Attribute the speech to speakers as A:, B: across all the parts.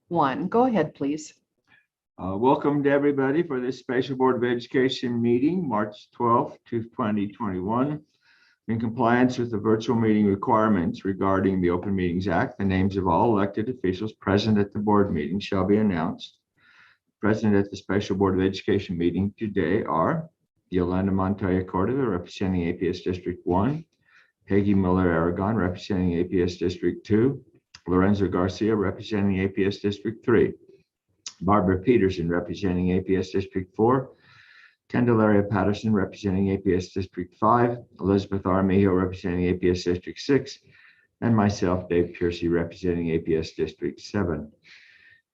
A: 1. Go ahead, please.
B: Welcome to everybody for this special Board of Education meeting, March 12th, 2021. In compliance with the virtual meeting requirements regarding the Open Meetings Act, the names of all elected officials present at the board meeting shall be announced. Present at the special Board of Education meeting today are Yolanda Montoya Cordova, representing APS District 1, Peggy Miller Aragon, representing APS District 2, Lorenzo Garcia, representing APS District 3, Barbara Peterson, representing APS District 4, Candelaria Patterson, representing APS District 5, Elizabeth Armijo, representing APS District 6, and myself, Dave Piercy, representing APS District 7.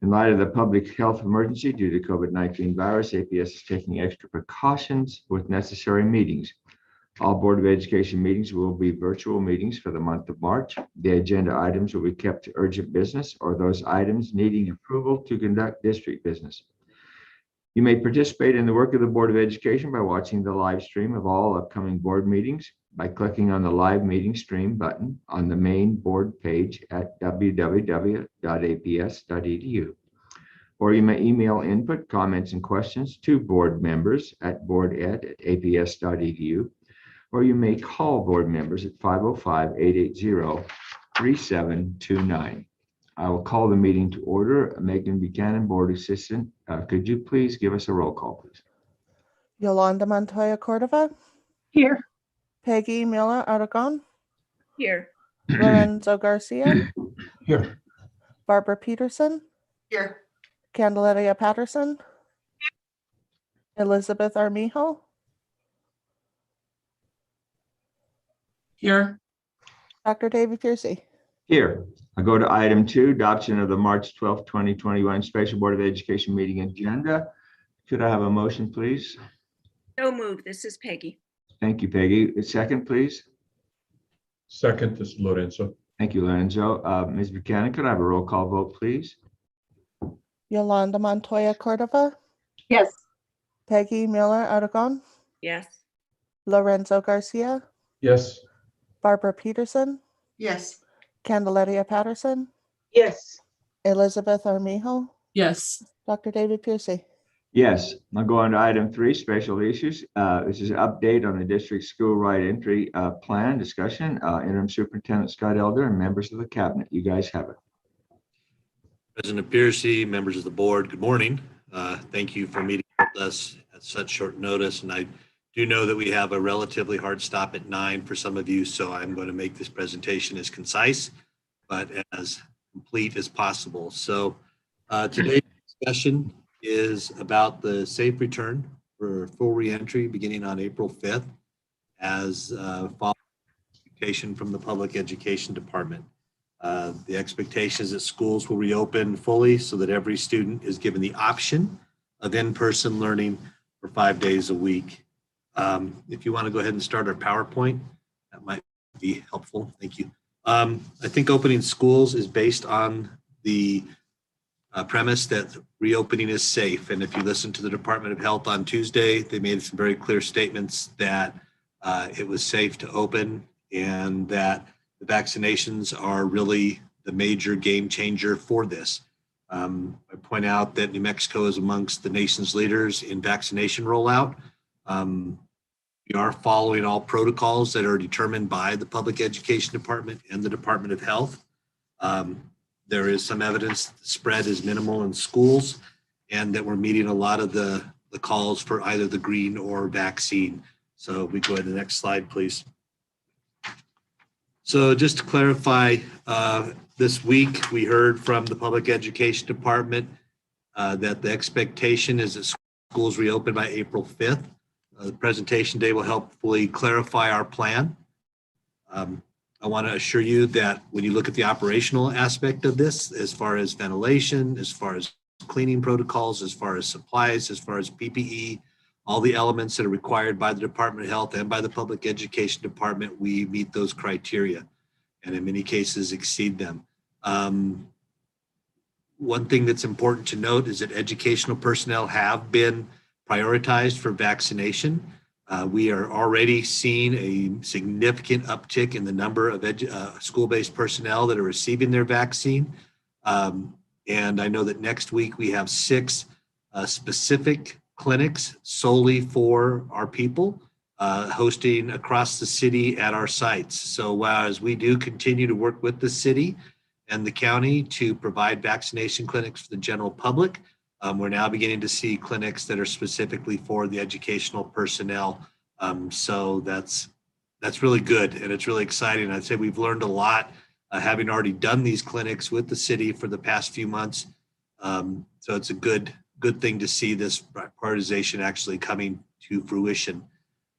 B: In light of the public health emergency due to COVID-19 virus, APS is taking extra precautions with necessary meetings. All Board of Education meetings will be virtual meetings for the month of March. The agenda items will be kept to urgent business or those items needing approval to conduct district business. You may participate in the work of the Board of Education by watching the live stream of all upcoming board meetings by clicking on the live meeting stream button on the main board page at www.aps.edu. Or you may email input, comments, and questions to board members at board@aps.edu. Or you may call board members at 505-880-3729. I will call the meeting to order. Megan Buchanan, Board Assistant, could you please give us a roll call, please?
C: Yolanda Montoya Cordova.
D: Here.
C: Peggy Miller Aragon.
D: Here.
C: Lorenzo Garcia.
E: Here.
C: Barbara Peterson.
D: Here.
C: Candelaria Patterson. Elizabeth Armijo.
E: Here.
C: Dr. David Piercy.
B: Here. I go to item 2, adoption of the March 12th, 2021 Special Board of Education meeting agenda. Could I have a motion, please?
D: So move. This is Peggy.
B: Thank you, Peggy. A second, please.
E: Second is Lorenzo.
B: Thank you, Lorenzo. Ms. Buchanan, could I have a roll call vote, please?
C: Yolanda Montoya Cordova.
D: Yes.
C: Peggy Miller Aragon.
D: Yes.
C: Lorenzo Garcia.
E: Yes.
C: Barbara Peterson.
D: Yes.
C: Candelaria Patterson.
D: Yes.
C: Elizabeth Armijo.
F: Yes.
C: Dr. David Piercy.
B: Yes. I'll go on to item 3, special issues. This is an update on the district school right entry plan discussion. Interim Superintendent Scott Elder and members of the cabinet. You guys have it.
G: President Piercy, members of the board, good morning. Thank you for meeting with us at such short notice. And I do know that we have a relatively hard stop at 9 for some of you, so I'm going to make this presentation as concise, but as complete as possible. So today's discussion is about the safe return for full reentry beginning on April 5th as following expectation from the Public Education Department. The expectation is that schools will reopen fully so that every student is given the option of in-person learning for 5 days a week. If you want to go ahead and start our PowerPoint, that might be helpful. Thank you. I think opening schools is based on the premise that reopening is safe. And if you listen to the Department of Health on Tuesday, they made some very clear statements that it was safe to open and that the vaccinations are really the major game changer for this. I point out that New Mexico is amongst the nation's leaders in vaccination rollout. We are following all protocols that are determined by the Public Education Department and the Department of Health. There is some evidence that the spread is minimal in schools and that we're meeting a lot of the calls for either the green or vaccine. So we go ahead to the next slide, please. So just to clarify, this week we heard from the Public Education Department that the expectation is that schools reopen by April 5th. The presentation day will helpfully clarify our plan. I want to assure you that when you look at the operational aspect of this, as far as ventilation, as far as cleaning protocols, as far as supplies, as far as PPE, all the elements that are required by the Department of Health and by the Public Education Department, we meet those criteria and in many cases exceed them. One thing that's important to note is that educational personnel have been prioritized for vaccination. We are already seeing a significant uptick in the number of school-based personnel that are receiving their vaccine. And I know that next week we have 6 specific clinics solely for our people, hosting across the city at our sites. So as we do continue to work with the city and the county to provide vaccination clinics for the general public, we're now beginning to see clinics that are specifically for the educational personnel. So that's really good, and it's really exciting. I'd say we've learned a lot, having already done these clinics with the city for the past few months. So it's a good thing to see this prioritization actually coming to fruition.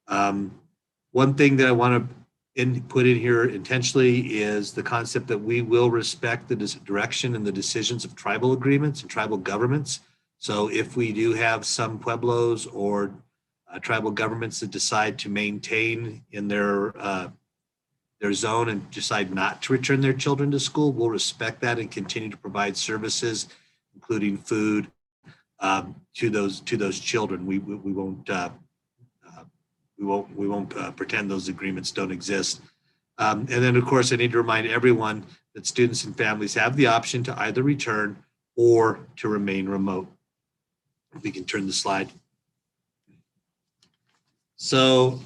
G: One thing that I want to put in here intentionally is the concept that we will respect the direction and the decisions of tribal agreements and tribal governments. So if we do have some pueblos or tribal governments that decide to maintain in their zone and decide not to return their children to school, we'll respect that and continue to provide services, including food, to those children. We won't pretend those agreements don't exist. And then, of course, I need to remind everyone that students and families have the option to either return or to remain remote. If we can turn the slide. So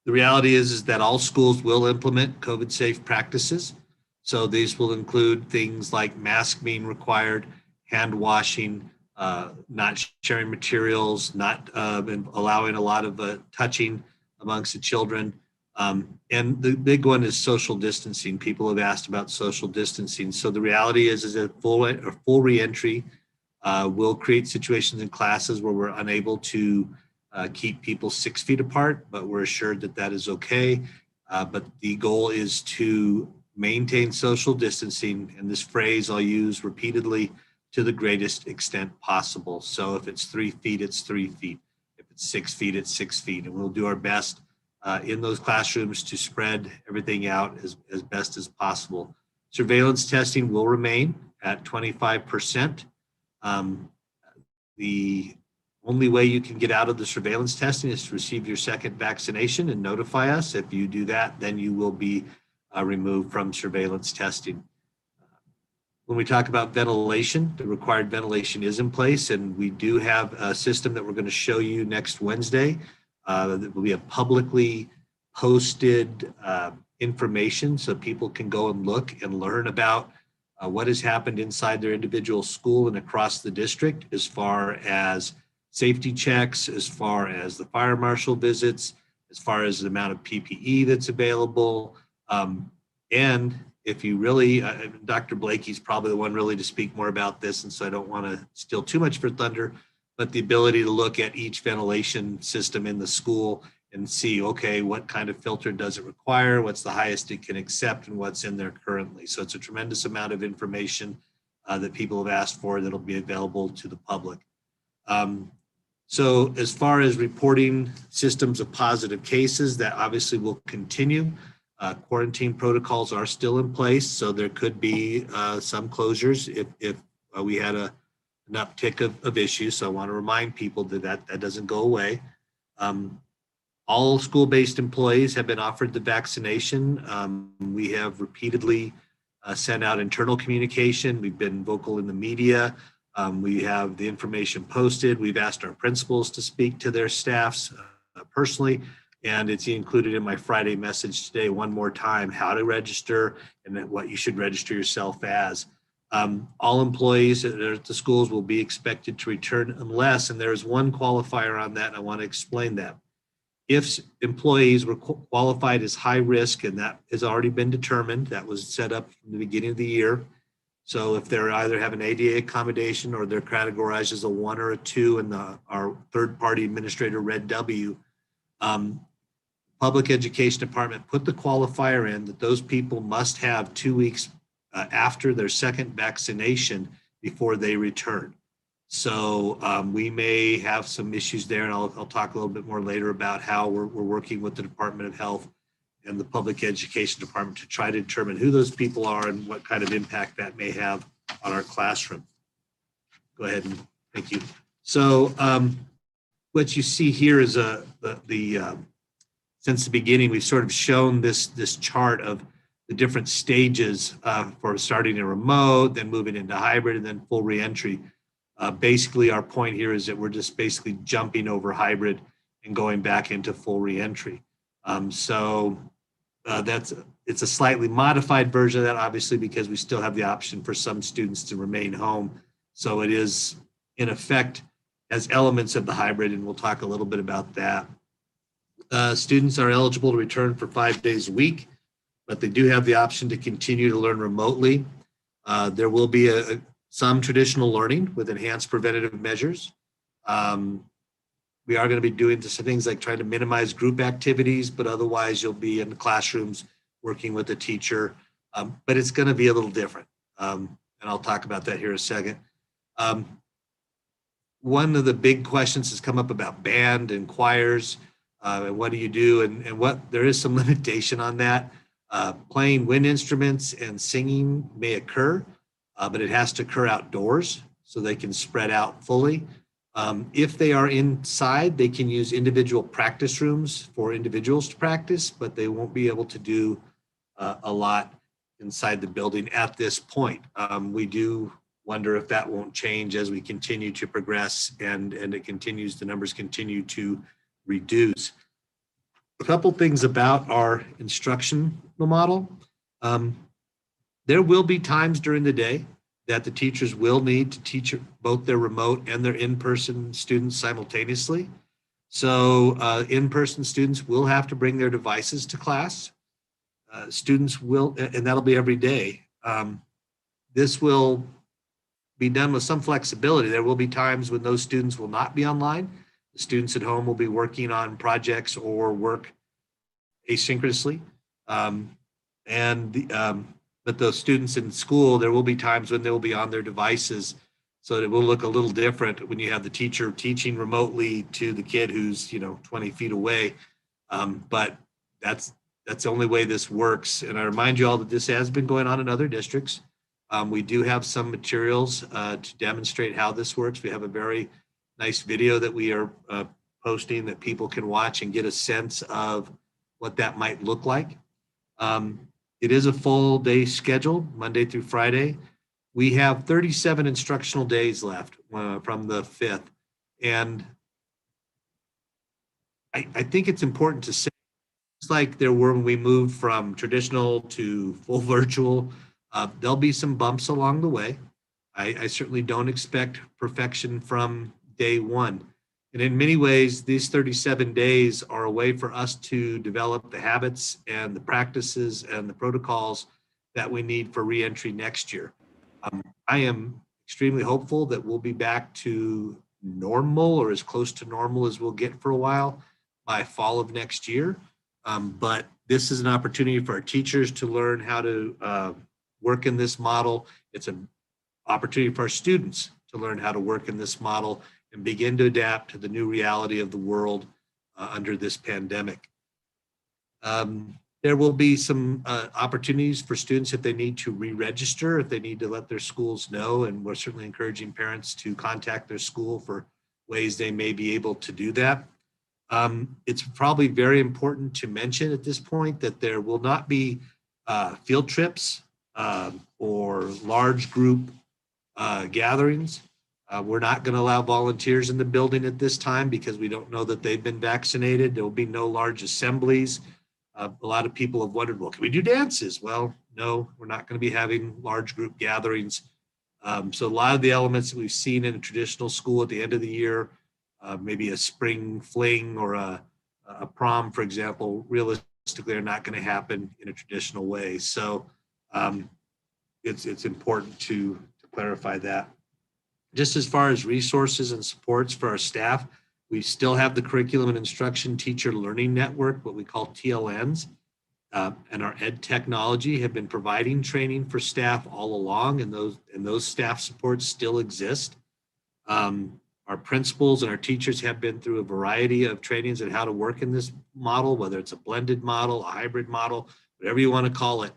G: the reality is that all schools will implement COVID-safe practices. So these will include things like mask being required, hand washing, not sharing materials, not allowing a lot of touching amongst the children. And the big one is social distancing. People have asked about social distancing. So the reality is that full reentry will create situations in classes where we're unable to keep people 6 feet apart, but we're assured that that is okay. But the goal is to maintain social distancing, and this phrase I'll use repeatedly, to the greatest extent possible. So if it's 3 feet, it's 3 feet. If it's 6 feet, it's 6 feet. And we'll do our best in those classrooms to spread everything out as best as possible. Surveillance testing will remain at 25%. The only way you can get out of the surveillance testing is to receive your second vaccination and notify us. If you do that, then you will be removed from surveillance testing. When we talk about ventilation, the required ventilation is in place, and we do have a system that we're going to show you next Wednesday. That will be a publicly posted information so people can go and look and learn about what has happened inside their individual school and across the district as far as safety checks, as far as the fire marshal visits, as far as the amount of PPE that's available. And if you really, Dr. Blakey's probably the one really to speak more about this, and so I don't want to steal too much for thunder, but the ability to look at each ventilation system in the school and see, okay, what kind of filter does it require, what's the highest it can accept, and what's in there currently. So it's a tremendous amount of information that people have asked for that'll be available to the public. So as far as reporting systems of positive cases, that obviously will continue. Quarantine protocols are still in place, so there could be some closures if we had an uptick of issues. So I want to remind people that doesn't go away. All school-based employees have been offered the vaccination. We have repeatedly sent out internal communication. We've been vocal in the media. We have the information posted. We've asked our principals to speak to their staffs personally, and it's included in my Friday message today one more time, how to register and what you should register yourself as. All employees that are at the schools will be expected to return unless, and there's one qualifier on that, and I want to explain that. If employees were qualified as high risk, and that has already been determined, that was set up from the beginning of the year. So if they're either have an ADA accommodation or they're categorized as a 1 or a 2 in our third-party administrator Red W, Public Education Department put the qualifier in that those people must have 2 weeks after their second vaccination before they return. So we may have some issues there, and I'll talk a little bit more later about how we're working with the Department of Health and the Public Education Department to try to determine who those people are and what kind of impact that may have on our classroom. Go ahead and thank you. So what you see here is since the beginning, we've sort of shown this chart of the different stages for starting in remote, then moving into hybrid, and then full reentry. Basically, our point here is that we're just basically jumping over hybrid and going back into full reentry. It's a slightly modified version of that, obviously, because we still have the option for some students to remain home. So it is, in effect, as elements of the hybrid, and we'll talk a little bit about that. Students are eligible to return for 5 days a week, but they do have the option to continue to learn remotely. There will be some traditional learning with enhanced preventative measures. We are going to be doing some things like trying to minimize group activities, but otherwise you'll be in the classrooms working with the teacher, but it's going to be a little different. And I'll talk about that here in a second. One of the big questions has come up about band and choirs, and what do you do? And what there is some limitation on that. Playing wind instruments and singing may occur, but it has to occur outdoors so they can spread out fully. If they are inside, they can use individual practice rooms for individuals to practice, but they won't be able to do a lot inside the building at this point. We do wonder if that won't change as we continue to progress and the numbers continue to reduce. A couple things about our instructional model. There will be times during the day that the teachers will need to teach both their remote and their in-person students simultaneously. So in-person students will have to bring their devices to class. Students will, and that'll be every day. This will be done with some flexibility. There will be times when those students will not be online. The students at home will be working on projects or work asynchronously. But those students in school, there will be times when they will be on their devices. So it will look a little different when you have the teacher teaching remotely to the kid who's 20 feet away. But that's the only way this works. And I remind you all that this has been going on in other districts. We do have some materials to demonstrate how this works. We have a very nice video that we are posting that people can watch and get a sense of what that might look like. It is a full day schedule, Monday through Friday. We have 37 instructional days left from the 5th. And I think it's important to say, it's like there were when we moved from traditional to full virtual, there'll be some bumps along the way. I certainly don't expect perfection from day one. And in many ways, these 37 days are a way for us to develop the habits and the practices and the protocols that we need for reentry next year. I am extremely hopeful that we'll be back to normal or as close to normal as we'll get for a while by fall of next year. But this is an opportunity for our teachers to learn how to work in this model. It's an opportunity for our students to learn how to work in this model and begin to adapt to the new reality of the world under this pandemic. There will be some opportunities for students if they need to re-register, if they need to let their schools know, and we're certainly encouraging parents to contact their school for ways they may be able to do that. It's probably very important to mention at this point that there will not be field trips or large group gatherings. We're not going to allow volunteers in the building at this time because we don't know that they've been vaccinated. There will be no large assemblies. A lot of people have wondered, well, can we do dances? Well, no, we're not going to be having large group gatherings. So a lot of the elements that we've seen in a traditional school at the end of the year, maybe a spring fling or a prom, for example, realistically are not going to happen in a traditional way. So it's important to clarify that. Just as far as resources and supports for our staff, we still have the Curriculum and Instruction Teacher Learning Network, what we call TLNs, and our Ed Technology have been providing training for staff all along, and those staff supports still exist. Our principals and our teachers have been through a variety of trainings on how to work in this model, whether it's a blended model, a hybrid model, whatever you want to call it.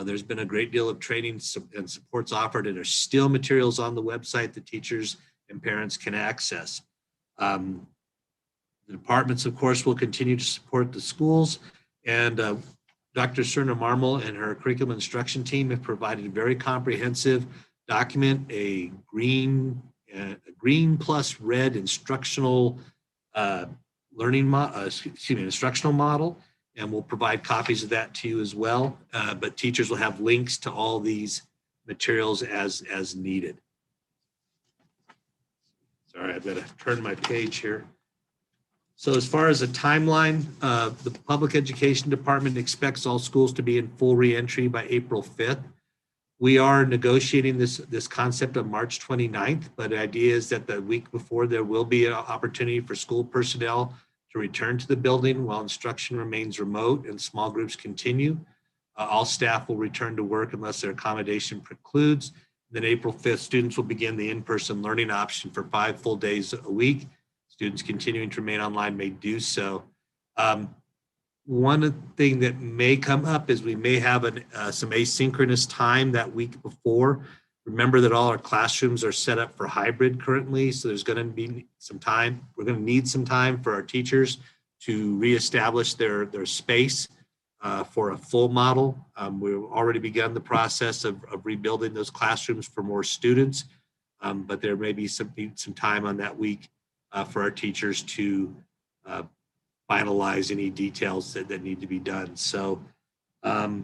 G: There's been a great deal of training and supports offered, and there's still materials on the website that teachers and parents can access. The departments, of course, will continue to support the schools, and Dr. Serna Marmol and her curriculum instruction team have provided a very comprehensive document, a green plus red instructional instructional model, and we'll provide copies of that to you as well. But teachers will have links to all these materials as needed. Sorry, I've got to turn my page here. So as far as a timeline, the Public Education Department expects all schools to be in full reentry by April 5th. We are negotiating this concept of March 29th, but the idea is that the week before there will be an opportunity for school personnel to return to the building while instruction remains remote and small groups continue. All staff will return to work unless their accommodation precludes. Then April 5th, students will begin the in-person learning option for 5 full days a week. Students continuing to remain online may do so. One thing that may come up is we may have some asynchronous time that week before. Remember that all our classrooms are set up for hybrid currently, so there's going to be some time. We're going to need some time for our teachers to reestablish their space for a full model. We've already begun the process of rebuilding those classrooms for more students, but there may be some time on that week for our teachers to finalize any details that need to be done. So I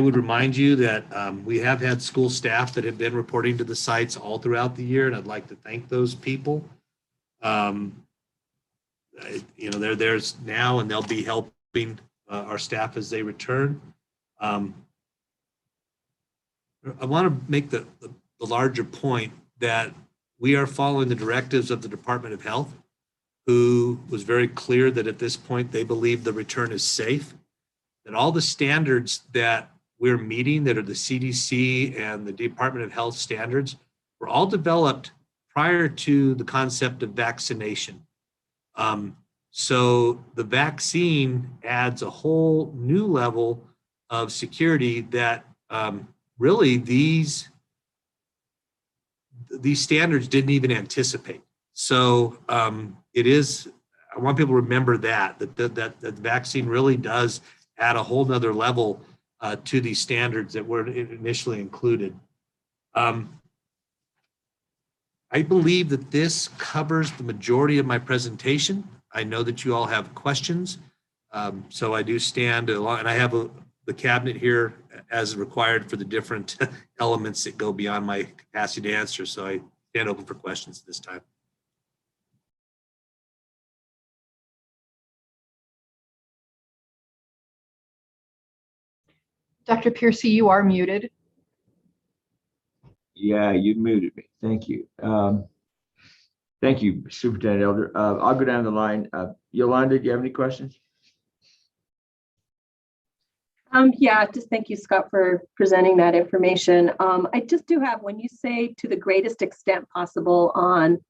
G: would remind you that we have had school staff that have been reporting to the sites all throughout the year, and I'd like to thank those people. They're there now, and they'll be helping our staff as they return. I want to make the larger point that we are following the directives of the Department of Health, who was very clear that at this point they believe the return is safe, that all the standards that we're meeting that are the CDC and the Department of Health standards were all developed prior to the concept of vaccination. So the vaccine adds a whole new level of security that really these standards didn't even anticipate. So it is, I want people to remember that the vaccine really does add a whole nother level to these standards that were initially included. I believe that this covers the majority of my presentation. I know that you all have questions. So I do stand along, and I have the cabinet here as required for the different elements that go beyond my capacity to answer. So I stand open for questions this time.
A: Dr. Piercy, you are muted.
B: Yeah, you muted me. Thank you. Thank you, Superintendent Elder. I'll go down the line. Yolanda, do you have any questions?
F: Yeah, just thank you, Scott, for presenting that information. I just do have, when you say to the greatest extent possible on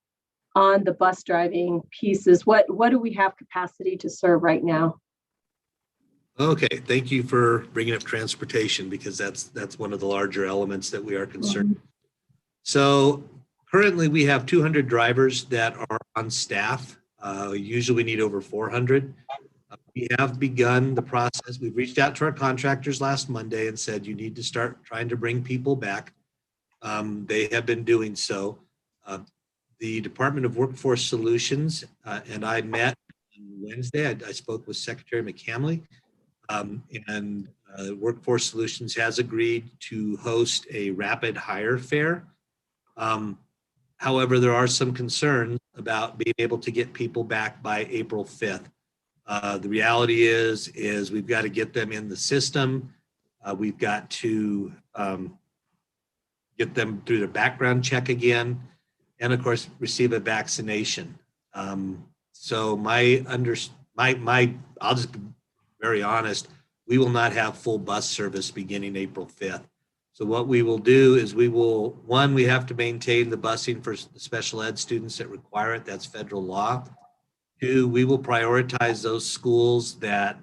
F: the bus driving pieces, what do we have capacity to serve right now?
G: Okay, thank you for bringing up transportation, because that's one of the larger elements that we are concerned. So currently we have 200 drivers that are on staff. Usually we need over 400. We have begun the process. We've reached out to our contractors last Monday and said, you need to start trying to bring people back. They have been doing so. The Department of Workforce Solutions and I met on Wednesday. I spoke with Secretary McCamley, and Workforce Solutions has agreed to host a rapid hire fair. However, there are some concerns about being able to get people back by April 5th. The reality is we've got to get them in the system. We've got to get them through their background check again, and of course, receive a vaccination. So I'll just be very honest, we will not have full bus service beginning April 5th. So what we will do is we have to maintain the busing for the special ed students that require it. That's federal law. 2, we will prioritize those schools that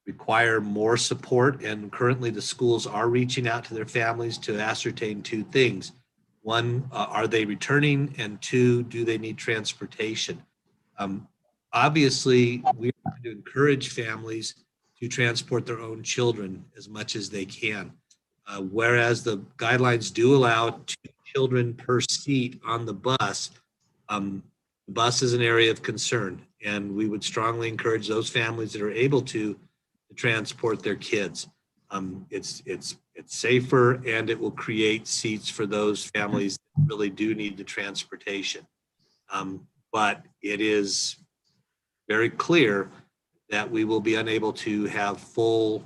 G: require more support. And currently the schools are reaching out to their families to ascertain 2 things. 1, are they returning? And 2, do they need transportation? Obviously, we're going to encourage families to transport their own children as much as they can. Whereas the guidelines do allow 2 children per seat on the bus, the bus is an area of concern, and we would strongly encourage those families that are able to transport their kids. It's safer, and it will create seats for those families that really do need the transportation. But it is very clear that we will be unable to have full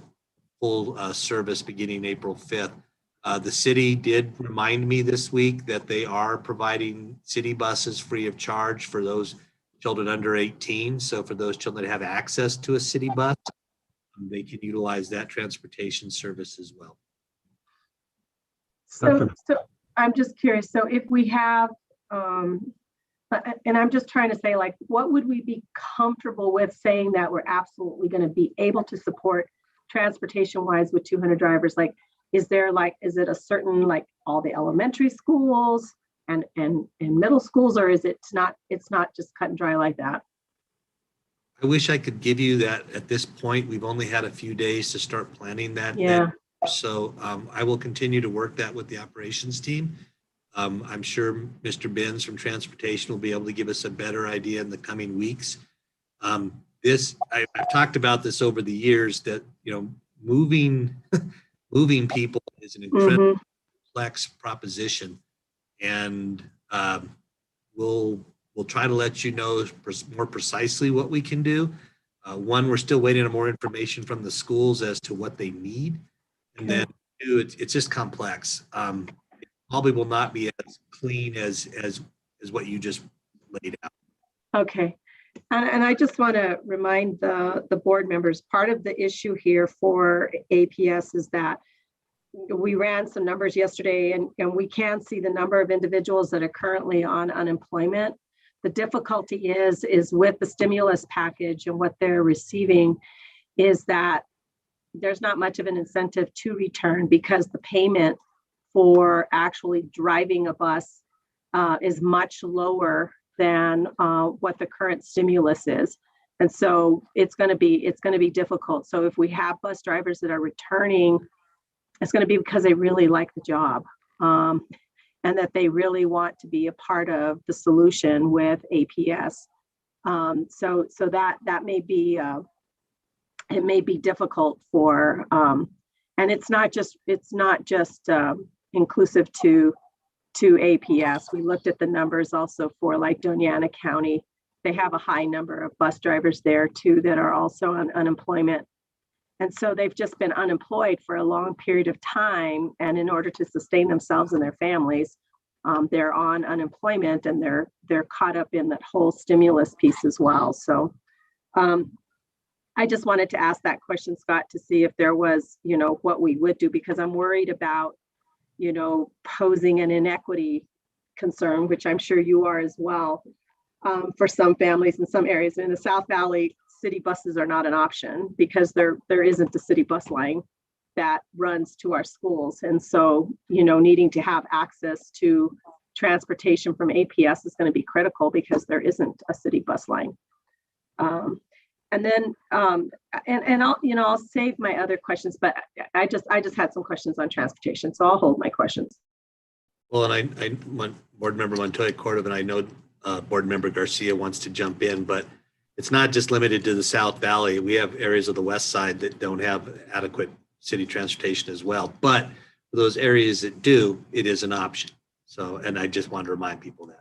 G: service beginning April 5th. The city did remind me this week that they are providing city buses free of charge for those children under 18. So for those children that have access to a city bus, they can utilize that transportation service as well.
F: So I'm just curious. So if we have, and I'm just trying to say, like, what would we be comfortable with saying that we're absolutely going to be able to support transportation wise with 200 drivers? Like, is it a certain, like, all the elementary schools and middle schools, or is it's not just cut and dry like that?
G: I wish I could give you that at this point. We've only had a few days to start planning that.
F: Yeah.
G: So I will continue to work that with the operations team. I'm sure Mr. Benz from transportation will be able to give us a better idea in the coming weeks. I've talked about this over the years that, moving people is an incredibly complex proposition, and we'll try to let you know more precisely what we can do. One, we're still waiting on more information from the schools as to what they need. And then two, it's just complex. It probably will not be as clean as what you just laid out.
F: Okay. And I just want to remind the board members, part of the issue here for APS is that we ran some numbers yesterday, and we can see the number of individuals that are currently on unemployment. The difficulty is with the stimulus package and what they're receiving is that there's not much of an incentive to return, because the payment for actually driving a bus is much lower than what the current stimulus is. And so it's going to be difficult. So if we have bus drivers that are returning, it's going to be because they really like the job. And that they really want to be a part of the solution with APS. So that may be it may be difficult for, and it's not just inclusive to APS. We looked at the numbers also for, like, Doña Ana County. They have a high number of bus drivers there too that are also on unemployment. And so they've just been unemployed for a long period of time. And in order to sustain themselves and their families, they're on unemployment, and they're caught up in that whole stimulus piece as well. So I just wanted to ask that question, Scott, to see if there was, what we would do, because I'm worried about, posing an inequity concern, which I'm sure you are as well, for some families in some areas. In the South Valley, city buses are not an option because there isn't a city bus line that runs to our schools. And so, needing to have access to transportation from APS is going to be critical because there isn't a city bus line. And then, and I'll save my other questions, but I just had some questions on transportation, so I'll hold my questions.
G: Well, and I Board Member Montoya Cordova, and I know Board Member Garcia wants to jump in, but it's not just limited to the South Valley. We have areas of the West Side that don't have adequate city transportation as well. But for those areas that do, it is an option. So, and I just want to remind people that.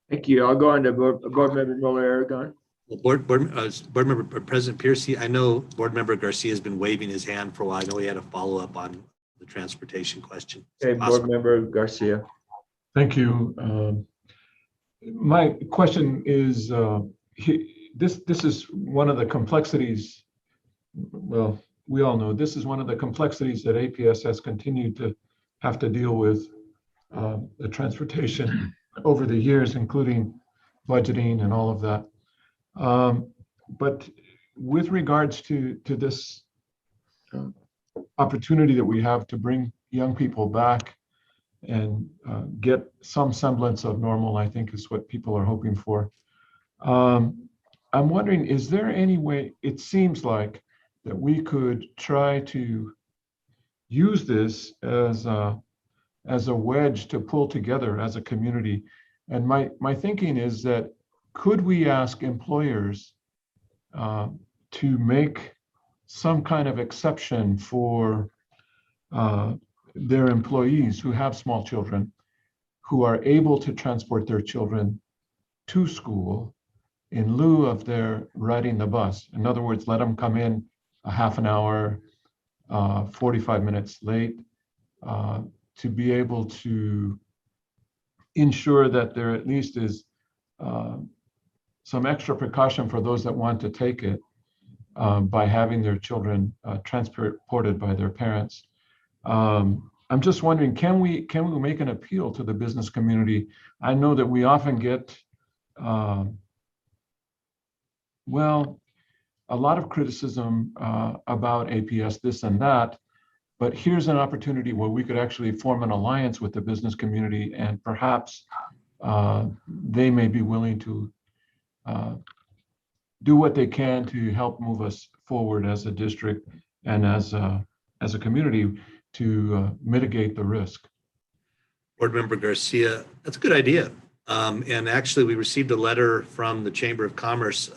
B: Thank you. I'll go on to Board Member Muller-Aragon.
G: Well, Board Member President Piercy, I know Board Member Garcia has been waving his hand for a while. I know he had a follow-up on the transportation question.
B: Okay, Board Member Garcia.
E: Thank you. My question is, this is one of the complexities. Well, we all know this is one of the complexities that APS has continued to have to deal with, the transportation over the years, including budgeting and all of that. But with regards to this opportunity that we have to bring young people back and get some semblance of normal, I think is what people are hoping for. I'm wondering, is there any way, it seems like that we could try to use this as a wedge to pull together as a community? And my thinking is that, could we ask employers to make some kind of exception for their employees who have small children, who are able to transport their children to school in lieu of their riding the bus? In other words, let them come in a half an hour, 45 minutes late, to be able to ensure that there at least is some extra precaution for those that want to take it, by having their children transported by their parents. I'm just wondering, can we make an appeal to the business community? I know that we often get, well, a lot of criticism about APS, this and that, but here's an opportunity where we could actually form an alliance with the business community, and perhaps they may be willing to do what they can to help move us forward as a district and as a community to mitigate the risk.
G: Board Member Garcia, that's a good idea. And actually, we received a letter from the Chamber of Commerce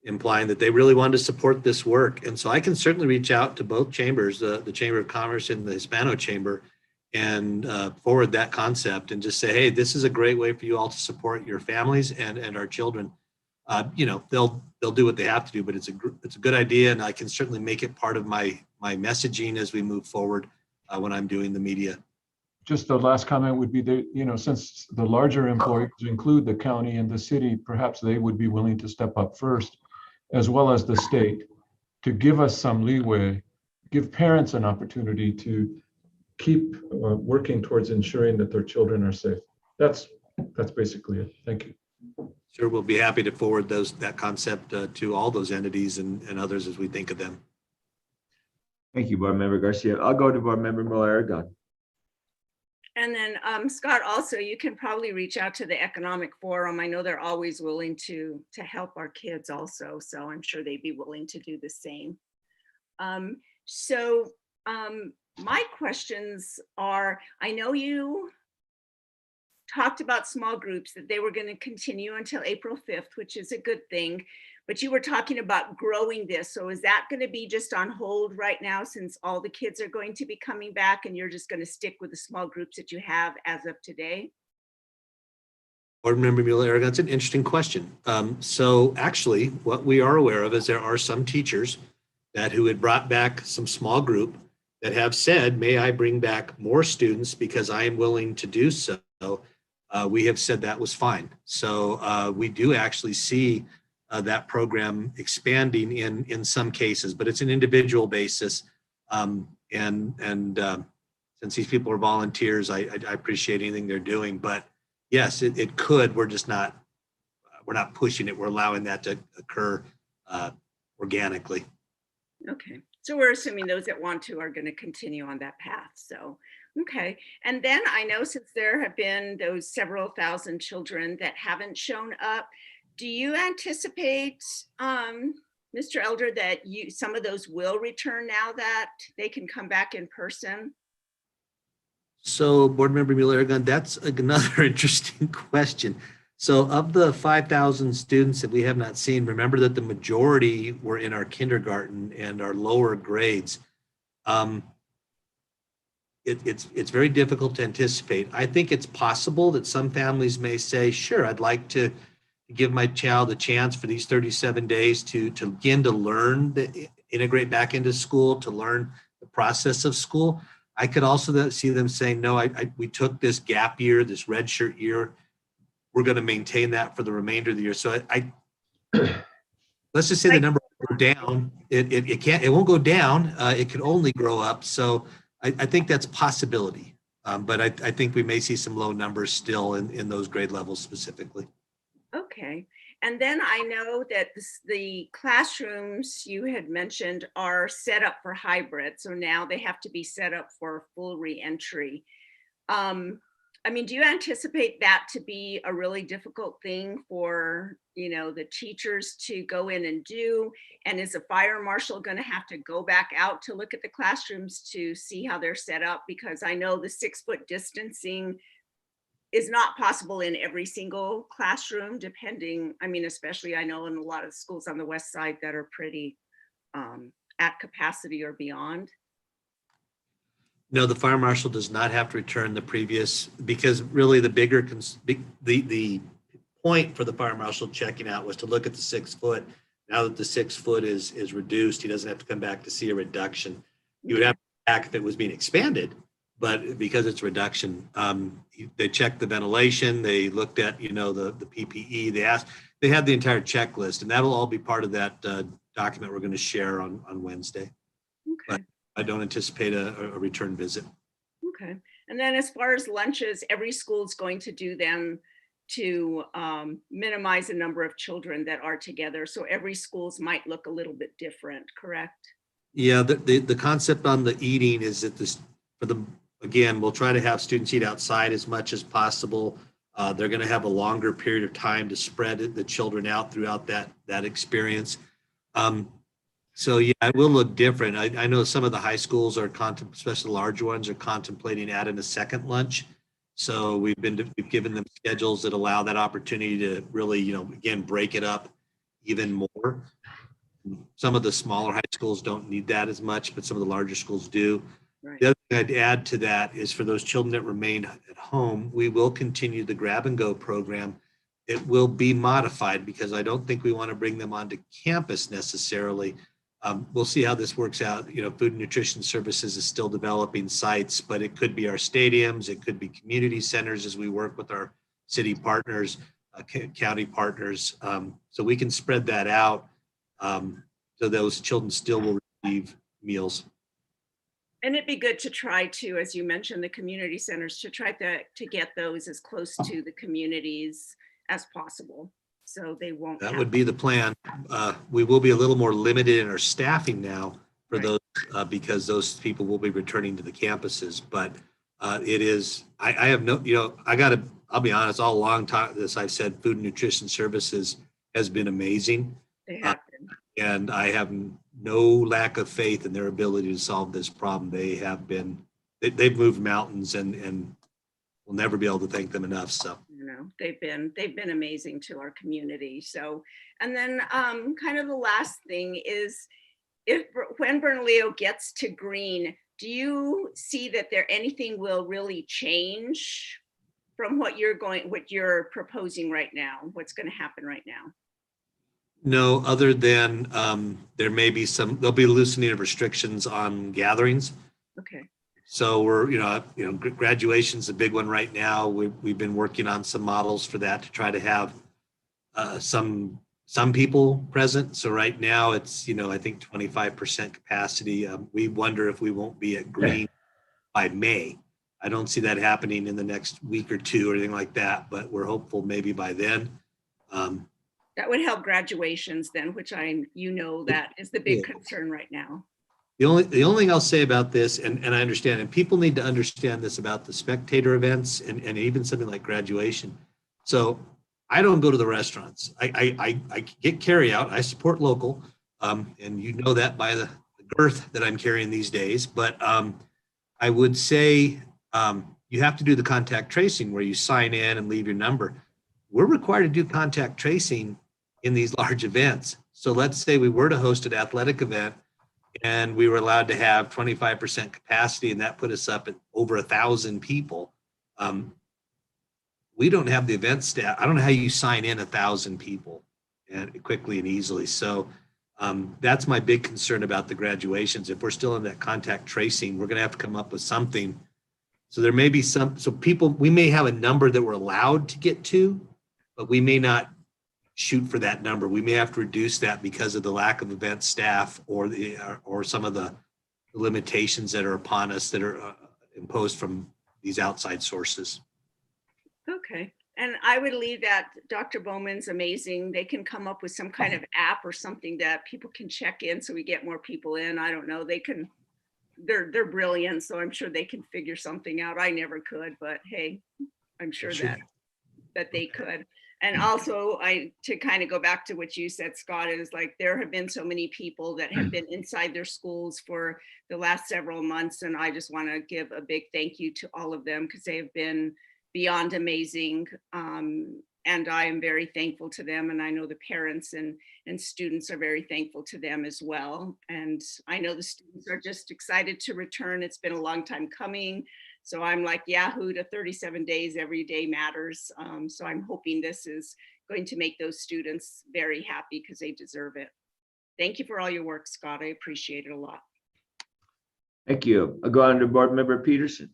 G: implying that they really wanted to support this work. And so I can certainly reach out to both chambers, the Chamber of Commerce and the Hispano Chamber, and forward that concept and just say, hey, this is a great way for you all to support your families and our children. You know, they'll do what they have to do, but it's a good idea, and I can certainly make it part of my messaging as we move forward when I'm doing the media.
E: Just the last comment would be that, you know, since the larger employers include the county and the city, perhaps they would be willing to step up first, as well as the state, to give us some leeway, give parents an opportunity to keep working towards ensuring that their children are safe. That's basically it. Thank you.
G: Sure, we'll be happy to forward that concept to all those entities and others as we think of them.
B: Thank you, Board Member Garcia. I'll go to Board Member Muller-Aragon.
D: And then Scott, also, you can probably reach out to the Economic Forum. I know they're always willing to help our kids also, so I'm sure they'd be willing to do the same. My questions are, I know you talked about small groups, that they were going to continue until April 5th, which is a good thing, but you were talking about growing this. So is that going to be just on hold right now, since all the kids are going to be coming back, and you're just going to stick with the small groups that you have as of today?
G: Board Member Muller-Aragon, that's an interesting question. So actually, what we are aware of is there are some teachers who had brought back some small group that have said, may I bring back more students because I am willing to do so. We have said that was fine. So we do actually see that program expanding in some cases, but it's an individual basis. Since these people are volunteers, I appreciate anything they're doing. But yes, it could. We're just not. We're not pushing it. We're allowing that to occur organically.
D: Okay, so we're assuming those that want to are going to continue on that path. So. Okay, and then I know, since there have been those several thousand children that haven't shown up, do you anticipate, Mr. Elder, that some of those will return now that they can come back in person?
G: So, Board Member Muller-Aragon, that's another interesting question. So of the 5,000 students that we have not seen, remember that the majority were in our kindergarten and our lower grades. It's very difficult to anticipate. I think it's possible that some families may say, sure, I'd like to give my child a chance for these 37 days to begin to learn, integrate back into school, to learn the process of school. I could also see them saying, no, we took this gap year, this red shirt year. We're going to maintain that for the remainder of the year. So let's just say the number will go down. It won't go down. It can only grow up. So I think that's a possibility, but I think we may see some low numbers still in those grade levels specifically.
D: Okay, and then I know that the classrooms you had mentioned are set up for hybrid, so now they have to be set up for full reentry. I mean, do you anticipate that to be a really difficult thing for, the teachers to go in and do? And is the fire marshal going to have to go back out to look at the classrooms to see how they're set up? Because I know the 6-foot distancing is not possible in every single classroom, depending, especially I know in a lot of schools on the west side that are pretty at capacity or beyond.
G: No, the fire marshal does not have to return the previous, because really the point for the fire marshal checking out was to look at the 6 foot. Now that the 6 foot is reduced, he doesn't have to come back to see a reduction. He would have to come back if it was being expanded, but because it's reduction, they checked the ventilation, they looked at, the PPE, they had the entire checklist, and that'll all be part of that document we're going to share on Wednesday.
D: Okay.
G: I don't anticipate a return visit.
D: Okay. And then as far as lunches, every school is going to do them to minimize the number of children that are together. So every schools might look a little bit different, correct?
G: Yeah, the concept on the eating is that again, we'll try to have students eat outside as much as possible. They're going to have a longer period of time to spread the children out throughout that experience. So yeah, it will look different. I know some of the high schools especially the larger ones, are contemplating adding a second lunch. So we've given them schedules that allow that opportunity to really, again, break it up even more. Some of the smaller high schools don't need that as much, but some of the larger schools do.
D: Right.
G: The other thing I'd add to that is for those children that remain at home, we will continue the grab and go program. It will be modified because I don't think we want to bring them onto campus necessarily. We'll see how this works out. Food and Nutrition Services is still developing sites, but it could be our stadiums, it could be community centers as we work with our city partners, county partners. So we can spread that out so those children still will receive meals.
D: And it'd be good to try to, as you mentioned, the community centers, to try to get those as close to the communities as possible. So they won't.
G: That would be the plan. We will be a little more limited in our staffing now for
D: Right.
G: those because those people will be returning to the campuses. But it is, I have no, I'll be honest, all along this, I've said Food and Nutrition Services has been amazing.
D: They have been.
G: And I have no lack of faith in their ability to solve this problem. They've moved mountains and we'll never be able to thank them enough. So.
D: They've been amazing to our community. So, and then kind of the last thing is, when Bernalillo gets to green, do you see that anything will really change from what you're proposing right now? What's going to happen right now?
G: No, other than there'll be loosening of restrictions on gatherings.
D: Okay.
G: So we're, graduation's a big one right now. We've been working on some models for that to try to have some people present. So right now it's, I think 25% capacity. We wonder if we won't be at green by May. I don't see that happening in the next week or two or anything like that, but we're hopeful maybe by then.
D: That would help graduations then, which that is the big concern right now.
G: The only thing I'll say about this, and I understand, and people need to understand this about the spectator events and even something like graduation. So I don't go to the restaurants. I get carry out. I support local, and you know that by the girth that I'm carrying these days. But I would say you have to do the contact tracing where you sign in and leave your number. We're required to do contact tracing in these large events. So let's say we were to host an athletic event and we were allowed to have 25% capacity, and that put us up at over 1,000 people. We don't have the event staff. I don't know how you sign in 1,000 people and quickly and easily. So that's my big concern about the graduations. If we're still in that contact tracing, we're going to have to come up with something. So there may be we may have a number that we're allowed to get to, but we may not shoot for that number. We may have to reduce that because of the lack of event staff or some of the limitations that are upon us that are imposed from these outside sources.
D: Okay. And I would leave that. Dr. Bowman's amazing. They can come up with some kind of app or something that people can check in so we get more people in. I don't know. They can they're brilliant, so I'm sure they can figure something out. I never could, but hey, I'm sure
G: Sure.
D: that they could. And also, to kind of go back to what you said, Scott, is like there have been so many people that have been inside their schools for the last several months, and I just want to give a big thank you to all of them because they have been beyond amazing. And I am very thankful to them, and I know the parents and students are very thankful to them as well. And I know the students are just excited to return. It's been a long time coming. So I'm like Yahoo to 37 days, every day matters. So I'm hoping this is going to make those students very happy because they deserve it. Thank you for all your work, Scott. I appreciate it a lot.
B: Thank you. I'll go on to Board Member Peterson.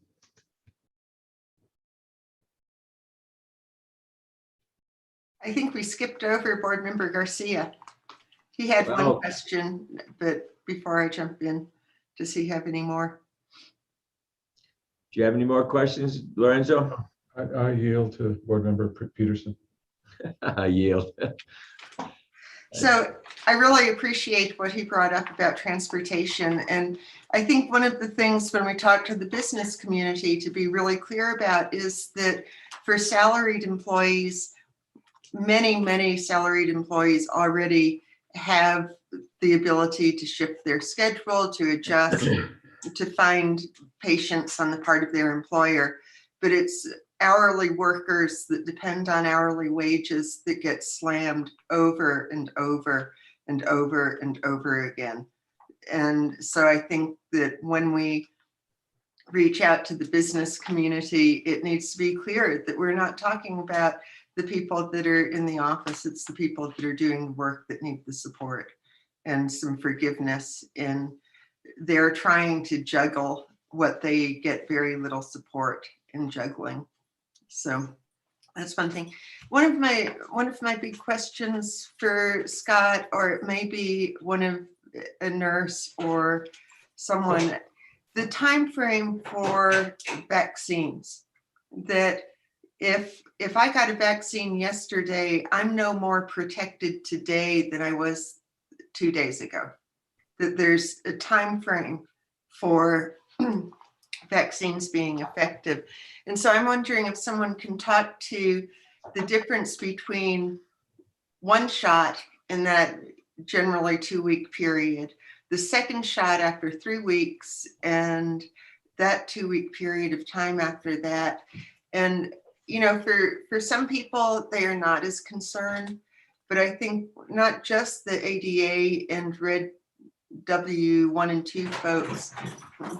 H: I think we skipped over Board Member Garcia. He had
B: Well-
H: one question, but before I jump in, does he have any more?
B: Do you have any more questions, Lorenzo?
E: I yield to Board Member Peterson.
B: I yield.
H: So I really appreciate what he brought up about transportation. And I think one of the things when we talk to the business community to be really clear about is that for salaried employees, many salaried employees already have the ability to shift their schedule, to adjust, to find patients on the part of their employer. But it's hourly workers that depend on hourly wages that get slammed over and over and over and over again. And so I think that when we reach out to the business community, it needs to be clear that we're not talking about the people that are in the office. It's the people that are doing the work that need the support and some forgiveness in they're trying to juggle what they get very little support in juggling. So that's one thing. One of my big questions for Scott, or it may be one of a nurse or someone, the time frame for vaccines. That if I got a vaccine yesterday, I'm no more protected today than I was 2 days ago. That there's a time frame for vaccines being effective. And so I'm wondering if someone can talk to the difference between one shot in that generally 2-week period, the second shot after 3 weeks, and that 2-week period of time after that. And, you know, for some people, they are not as concerned, but I think not just the ADA and Red W1 and 2 folks,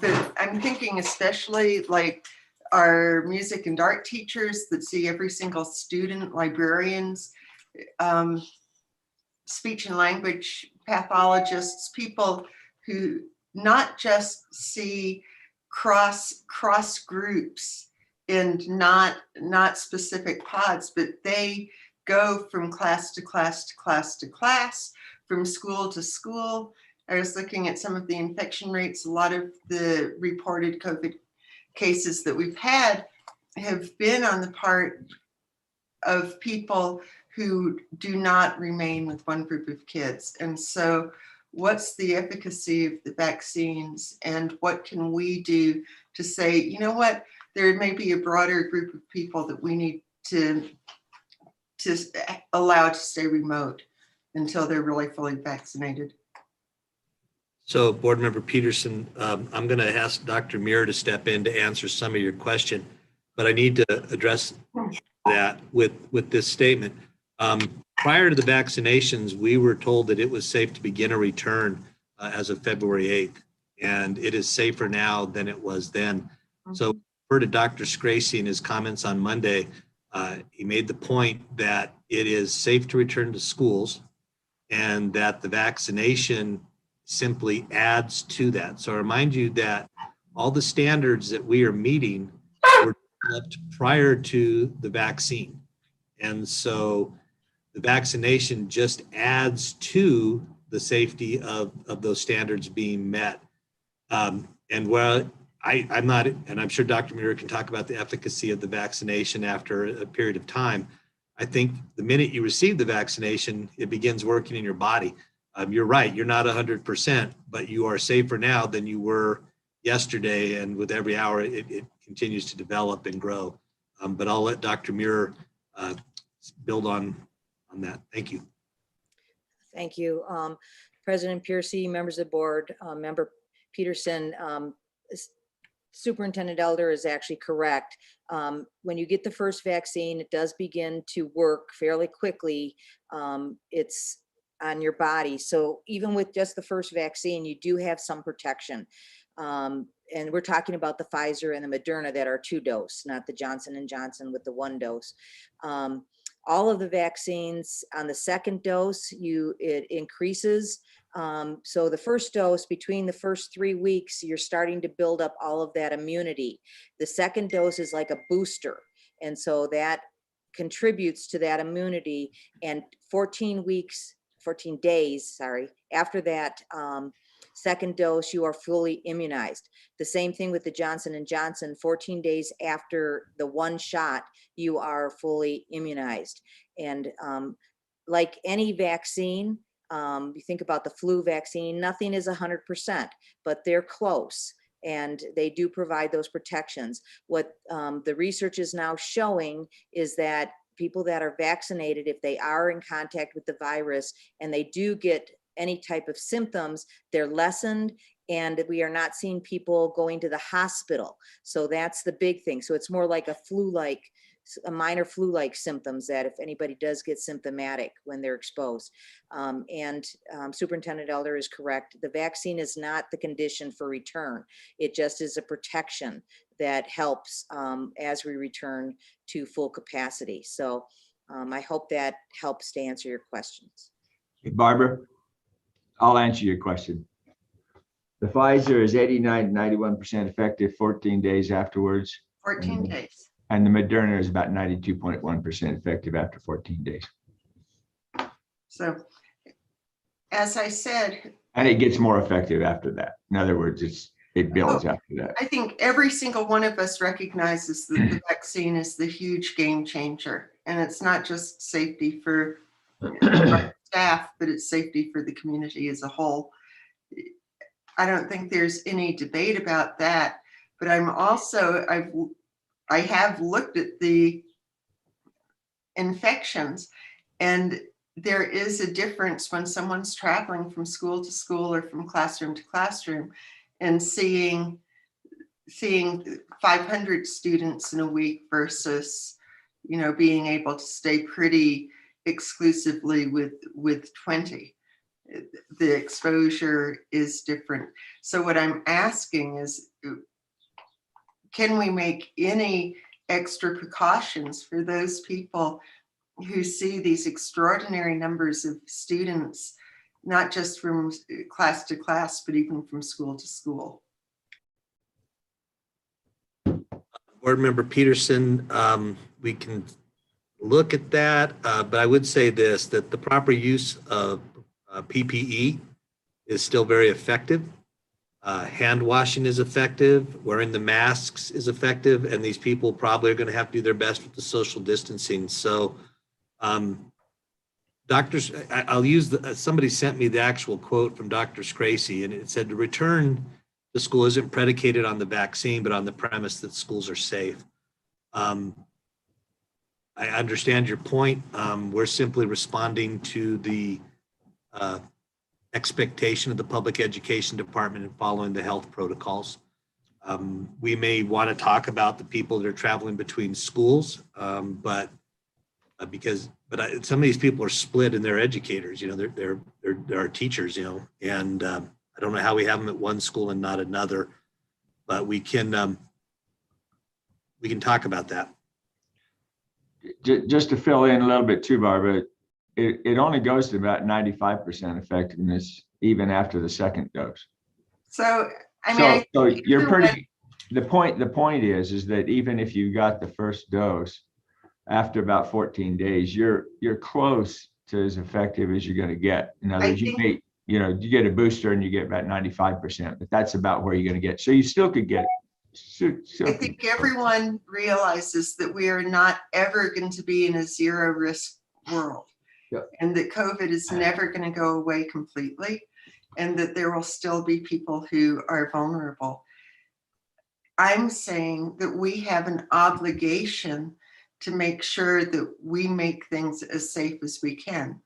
H: but I'm thinking especially like our music and art teachers that see every single student, librarians, speech and language pathologists, people who not just see cross groups and not specific pods, but they go from class to class to class to class, from school to school. I was looking at some of the infection rates. A lot of the reported COVID cases that we've had have been on the part of people who do not remain with one group of kids. And so what's the efficacy of the vaccines, and what can we do to say, you know what, there may be a broader group of people that we need to allow to stay remote until they're really fully vaccinated.
G: So Board Member Peterson, I'm going to ask Dr. Muir to step in to answer some of your question, but I need to address that with this statement. Prior to the vaccinations, we were told that it was safe to begin a return as of February 8th, and it is safer now than it was then. So refer to Dr. Scracey in his comments on Monday. He made the point that it is safe to return to schools and that the vaccination simply adds to that. So I remind you that all the standards that we are meeting were developed prior to the vaccine. And so the vaccination just adds to the safety of those standards being met. And where I'm not, and I'm sure Dr. Muir can talk about the efficacy of the vaccination after a period of time. I think the minute you receive the vaccination, it begins working in your body. You're right, you're not 100%, but you are safer now than you were yesterday, and with every hour, it continues to develop and grow. But I'll let Dr. Muir build on that. Thank you.
I: Thank you. President Piercy, members of the board, Member Peterson, Superintendent Elder is actually correct. When you get the first vaccine, it does begin to work fairly quickly. It's on your body. So even with just the first vaccine, you do have some protection. And we're talking about the Pfizer and the Moderna that are 2-dose, not the Johnson & Johnson with the 1 dose. All of the vaccines on the second dose, it increases. So the first dose, between the first 3 weeks, you're starting to build up all of that immunity. The second dose is like a booster. And so that contributes to that immunity. And 14 days, after that second dose, you are fully immunized. The same thing with the Johnson & Johnson, 14 days after the 1 shot, you are fully immunized. And like any vaccine, you think about the flu vaccine, nothing is 100%, but they're close and they do provide those protections. What the research is now showing is that people that are vaccinated, if they are in contact with the virus and they do get any type of symptoms, they're lessened, and we are not seeing people going to the hospital. So that's the big thing. So it's more like a minor flu-like symptoms that if anybody does get symptomatic when they're exposed. Superintendent Elder is correct. The vaccine is not the condition for return. It just is a protection that helps as we return to full capacity. So I hope that helps to answer your questions.
B: Barbara, I'll answer your question. The Pfizer is 89 to 91% effective 14 days afterwards.
H: 14 days.
B: And the Moderna is about 92.1% effective after 14 days.
H: So, as I said,
B: And it gets more effective after that. In other words, it builds after that.
H: I think every single one of us recognizes that the vaccine is the huge game changer. And it's not just safety for our staff, but it's safety for the community as a whole. I don't think there's any debate about that, but I have looked at the infections, and there is a difference when someone's traveling from school to school or from classroom to classroom and seeing 500 students in a week versus, being able to stay pretty exclusively with 20. The exposure is different. So what I'm asking is, can we make any extra precautions for those people who see these extraordinary numbers of students, not just from class to class, but even from school to school?
G: Board Member Peterson, we can look at that, but I would say this, that the proper use of PPE is still very effective. Hand washing is effective, wearing the masks is effective, and these people probably are going to have to do their best with the social distancing. So doctors, I'll use somebody sent me the actual quote from Dr. Scracy, and it said, the return to school isn't predicated on the vaccine, but on the premise that schools are safe. I understand your point. We're simply responding to the expectation of the public education department and following the health protocols. We may want to talk about the people that are traveling between schools, but some of these people are split in their educators. There are teachers, and I don't know how we have them at one school and not another, but we can talk about that.
B: Just to fill in a little bit too, Barbara, it only goes to about 95% effectiveness even after the second dose.
H: So, so
B: you're pretty, the point is that even if you got the first dose after about 14 days, you're close to as effective as you're going to get. In other words, you get a booster and you get about 95%, but that's about where you're going to get. So you still could get.
H: I think everyone realizes that we are not ever going to be in a zero risk world.
B: Yep.
H: And that COVID is never going to go away completely, and that there will still be people who are vulnerable. I'm saying that we have an obligation to make sure that we make things as safe as we can.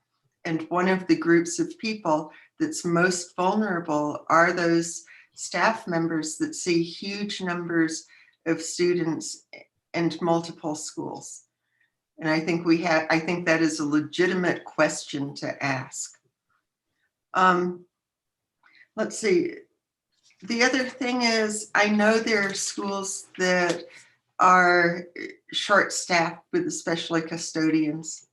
H: And one of the groups of people that's most vulnerable are those staff members that see huge numbers of students and multiple schools. And I think that is a legitimate question to ask. Let's see. The other thing is, I know there are schools that are short-staffed with especially custodians,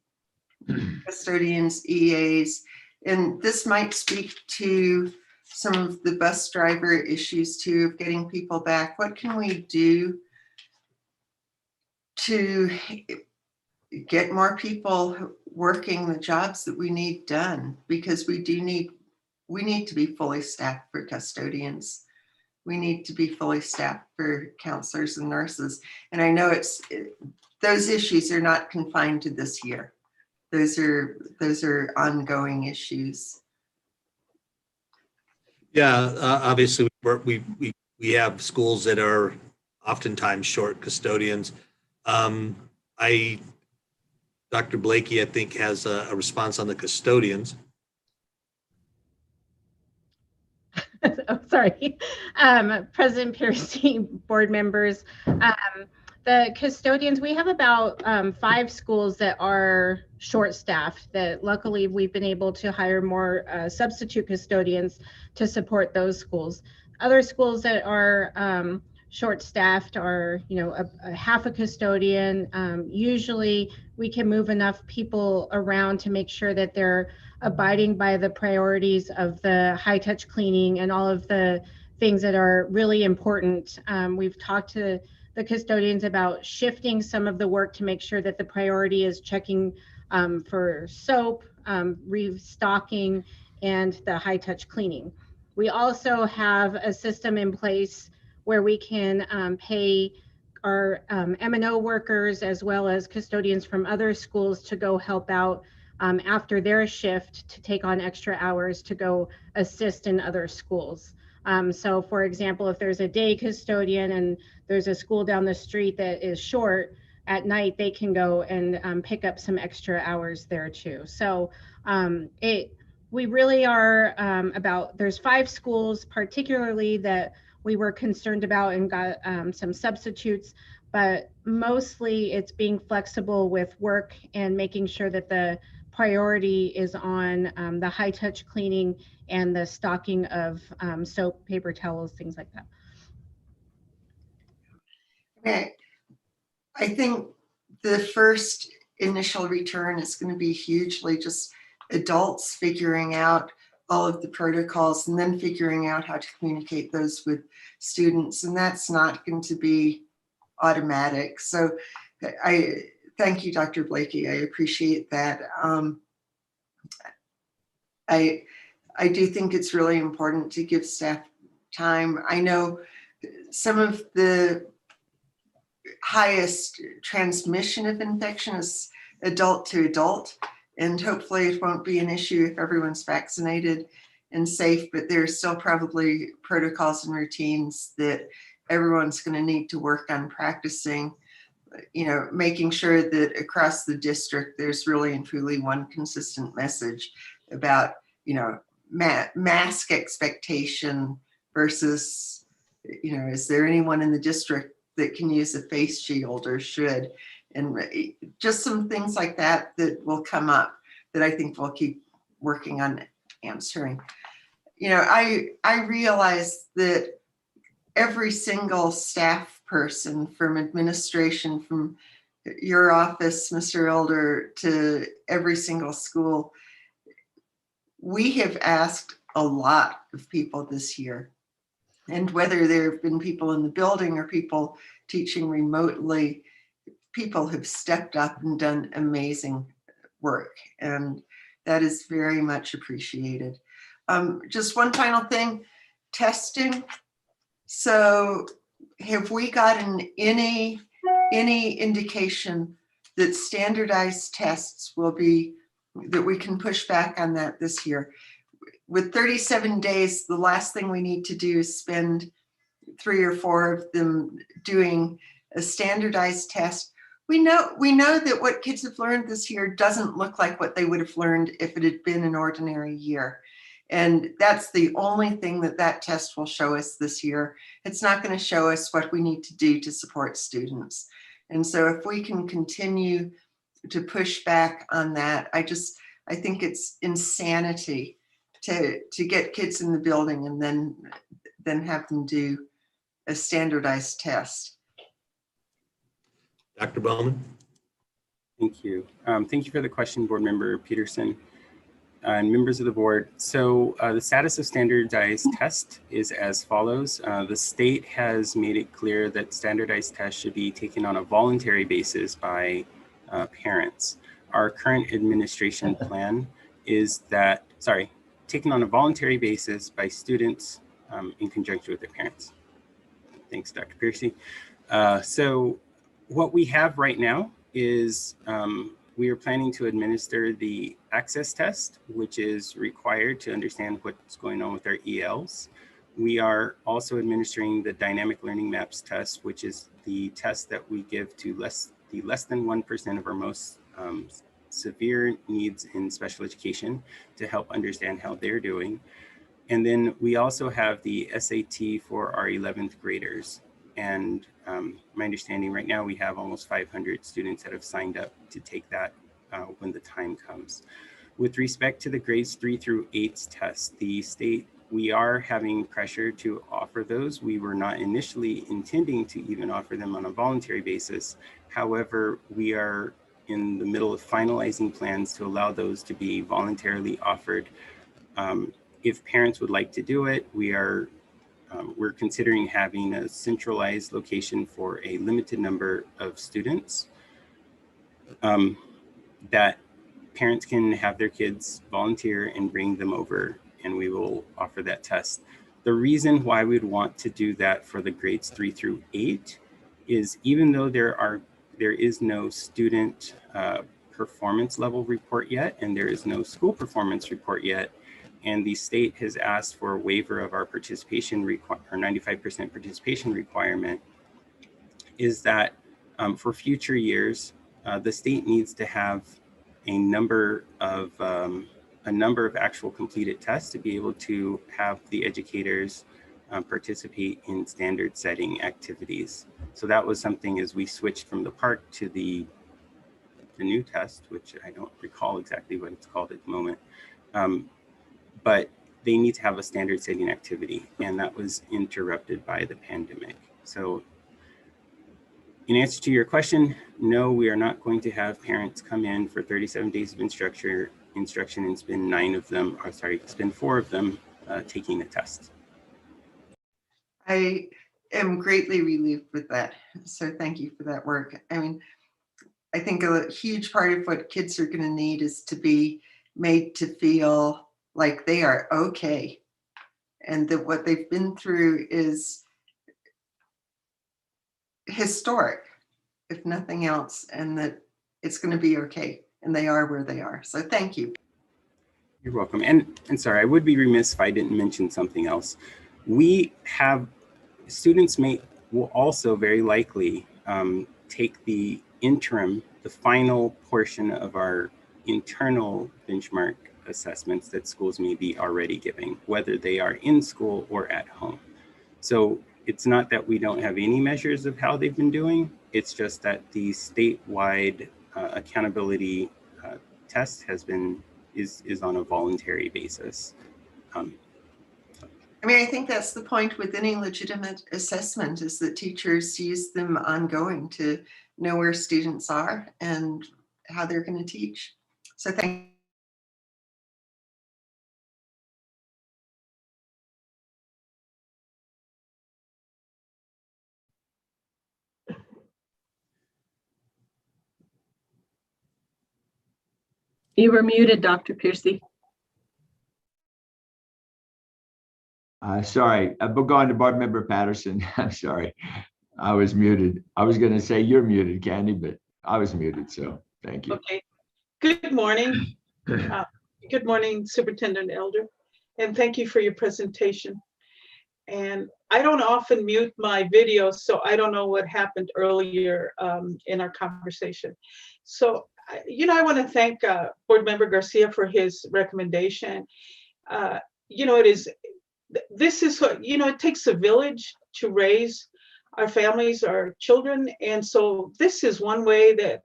H: EAs, and this might speak to some of the bus driver issues too, of getting people back. What can we do to get more people working the jobs that we need done? Because we need to be fully staffed for custodians. We need to be fully staffed for counselors and nurses. And I know those issues are not confined to this year. Those are ongoing issues.
G: Yeah, obviously, we have schools that are oftentimes short custodians. Dr. Blakey, I think, has a response on the custodians.
J: Oh, sorry. President Piercy, board members, the custodians, we have about 5 schools that are short-staffed that luckily we've been able to hire more substitute custodians to support those schools. Other schools that are short-staffed are, a half a custodian. Usually we can move enough people around to make sure that they're abiding by the priorities of the high-touch cleaning and all of the things that are really important. We've talked to the custodians about shifting some of the work to make sure that the priority is checking for soap, restocking, and the high-touch cleaning. We also have a system in place where we can pay our M&O workers as well as custodians from other schools to go help out after their shift, to take on extra hours to go assist in other schools. So for example, if there's a day custodian and there's a school down the street that is short, at night they can go and pick up some extra hours there too. So we really are there's 5 schools particularly that we were concerned about and got some substitutes, but mostly it's being flexible with work and making sure that the priority is on the high touch cleaning and the stocking of soap, paper towels, things like that.
H: Okay. I think the first initial return is going to be hugely just adults figuring out all of the protocols and then figuring out how to communicate those with students. And that's not going to be automatic. So I thank you, Dr. Blakey. I appreciate that. I do think it's really important to give staff time. I know some of the highest transmission of infection is adult to adult, and hopefully it won't be an issue if everyone's vaccinated and safe, but there's still probably protocols and routines that everyone's going to need to work on practicing, making sure that across the district, there's really and truly one consistent message about, mask expectation versus, is there anyone in the district that can use a face shield or should? And just some things like that will come up that I think we'll keep working on answering. I realize that every single staff person from administration, from your office, Mr. Elder, to every single school, we have asked a lot of people this year. And whether there have been people in the building or people teaching remotely, people have stepped up and done amazing work. And that is very much appreciated. Just one final thing, testing. So have we gotten any indication that standardized tests will be, that we can push back on that this year? With 37 days, the last thing we need to do is spend 3 or 4 of them doing a standardized test. We know that what kids have learned this year doesn't look like what they would have learned if it had been an ordinary year. And that's the only thing that test will show us this year. It's not going to show us what we need to do to support students. And so if we can continue to push back on that, I think it's insanity to get kids in the building and then have them do a standardized test.
G: Dr. Bowman?
K: Thank you. Thank you for the question, Board Member Peterson and members of the board. So the status of standardized test is as follows. The state has made it clear that standardized tests should be taken on a voluntary basis by parents. Our current administration plan is that, taken on a voluntary basis by students in conjunction with their parents. Thanks, Dr. Piercy. So what we have right now is we are planning to administer the access test, which is required to understand what's going on with our ELs. We are also administering the dynamic learning maps test, which is the test that we give to less than 1% of our most severe needs in special education to help understand how they're doing. And then we also have the SAT for our 11th graders. And my understanding right now, we have almost 500 students that have signed up to take that when the time comes. With respect to the grades 3 through 8 tests, the state, we are having pressure to offer those. We were not initially intending to even offer them on a voluntary basis. However, we are in the middle of finalizing plans to allow those to be voluntarily offered. If parents would like to do it, we're considering having a centralized location for a limited number of students that parents can have their kids volunteer and bring them over, and we will offer that test. The reason why we'd want to do that for the grades 3 through 8 is even though there is no student performance level report yet, and there is no school performance report yet, and the state has asked for a waiver of our participation our 95% participation requirement, is that for future years, the state needs to have a number of actual completed tests to be able to have the educators participate in standard setting activities. So that was something as we switched from the PARCC to the new test, which I don't recall exactly what it's called at the moment. But they need to have a standard setting activity, and that was interrupted by the pandemic. So in answer to your question, no, we are not going to have parents come in for 37 days of instruction and spend 4 of them taking the test.
H: I am greatly relieved with that. So thank you for that work. I mean, I think a huge part of what kids are going to need is to be made to feel like they are okay, and that what they've been through is historic, if nothing else, and that it's going to be okay, and they are where they are. So thank you.
K: You're welcome. And sorry, I would be remiss if I didn't mention something else. We have students will also very likely take the final portion of our internal benchmark assessments that schools may be already giving, whether they are in school or at home. So it's not that we don't have any measures of how they've been doing. It's just that the statewide accountability test is on a voluntary basis.
H: I mean, I think that's the point with any legitimate assessment, is that teachers use them ongoing to know where students are and how they're going to teach. So thank you.
F: You were muted, Dr. Piercy.
B: Sorry, I've gone to Board Member Patterson. I'm sorry, I was muted. I was going to say you're muted, Candy, but I was muted, so thank you.
L: Okay. Good morning. Good morning, Superintendent Elder, and thank you for your presentation. And I don't often mute my video, so I don't know what happened earlier in our conversation. So, I want to thank Board Member Garcia for his recommendation. This is what, it takes a village to raise our families, our children. And so this is one way that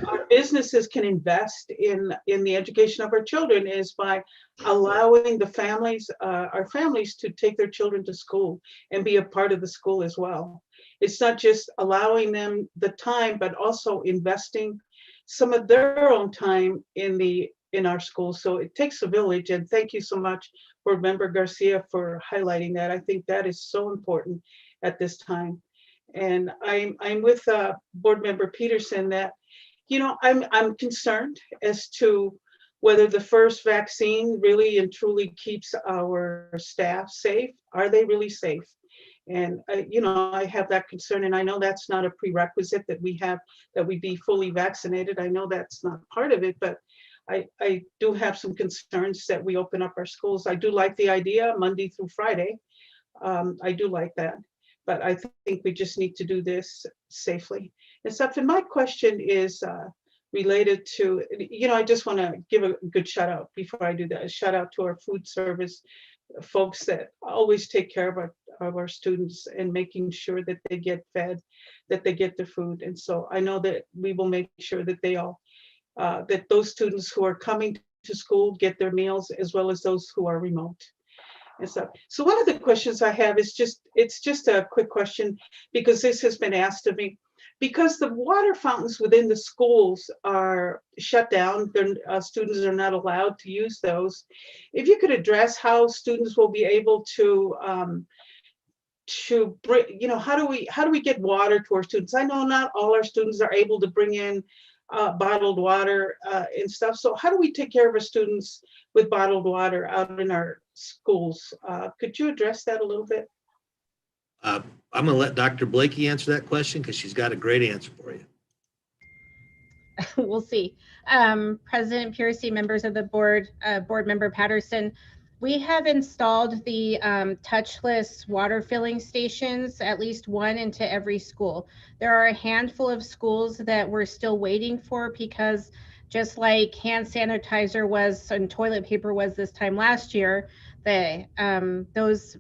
L: our businesses can invest in the education of our children, is by allowing our families to take their children to school and be a part of the school as well. It's not just allowing them the time, but also investing some of their own time in our schools. So it takes a village, and thank you so much, Board Member Garcia, for highlighting that. I think that is so important at this time. And I'm with Board Member Peterson that, I'm concerned as to whether the first vaccine really and truly keeps our staff safe. Are they really safe? And I have that concern, and I know that's not a prerequisite that we be fully vaccinated. I know that's not part of it, but I do have some concerns that we open up our schools. I do like the idea Monday through Friday. I do like that, but I think we just need to do this safely and stuff. And my question is related to, I just want to give a good shout out before I do that. A shout out to our food service folks that always take care of our students and making sure that they get fed, that they get the food. And so I know that we will make sure that that those students who are coming to school get their meals, as well as those who are remote. And so one of the questions I have is it's just a quick question, because this has been asked of me. Because the water fountains within the schools are shut down, students are not allowed to use those. If you could address how students will be able to bring, how do we get water to our students? I know not all our students are able to bring in bottled water and stuff. So how do we take care of our students with bottled water out in our schools? Could you address that a little bit?
G: I'm going to let Dr. Blakey answer that question, because she's got a great answer for you.
J: We'll see. President Piercy, members of the board, Board Member Patterson, we have installed the touchless water filling stations, at least one into every school. There are a handful of schools that we're still waiting for, because just like hand sanitizer was and toilet paper was this time last year, those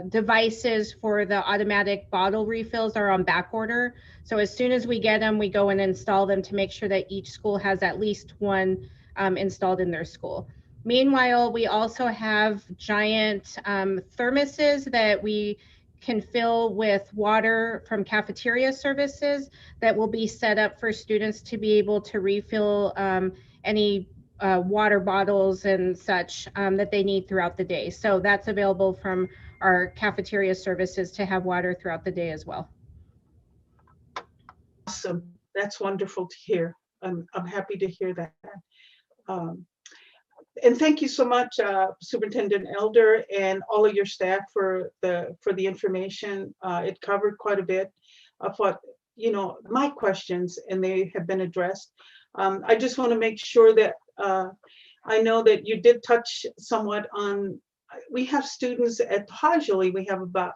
J: devices for the automatic bottle refills are on back order. So as soon as we get them, we go and install them to make sure that each school has at least one installed in their school. Meanwhile, we also have giant thermoses that we can fill with water from cafeteria services that will be set up for students to be able to refill any water bottles and such that they need throughout the day. So that's available from our cafeteria services to have water throughout the day as well.
L: Awesome. That's wonderful to hear. I'm happy to hear that. And thank you so much, Superintendent Elder, and all of your staff for the information. It covered quite a bit of what, my questions, and they have been addressed. I just want to make sure that I know that you did touch somewhat on, we have students at Hodgley, we have about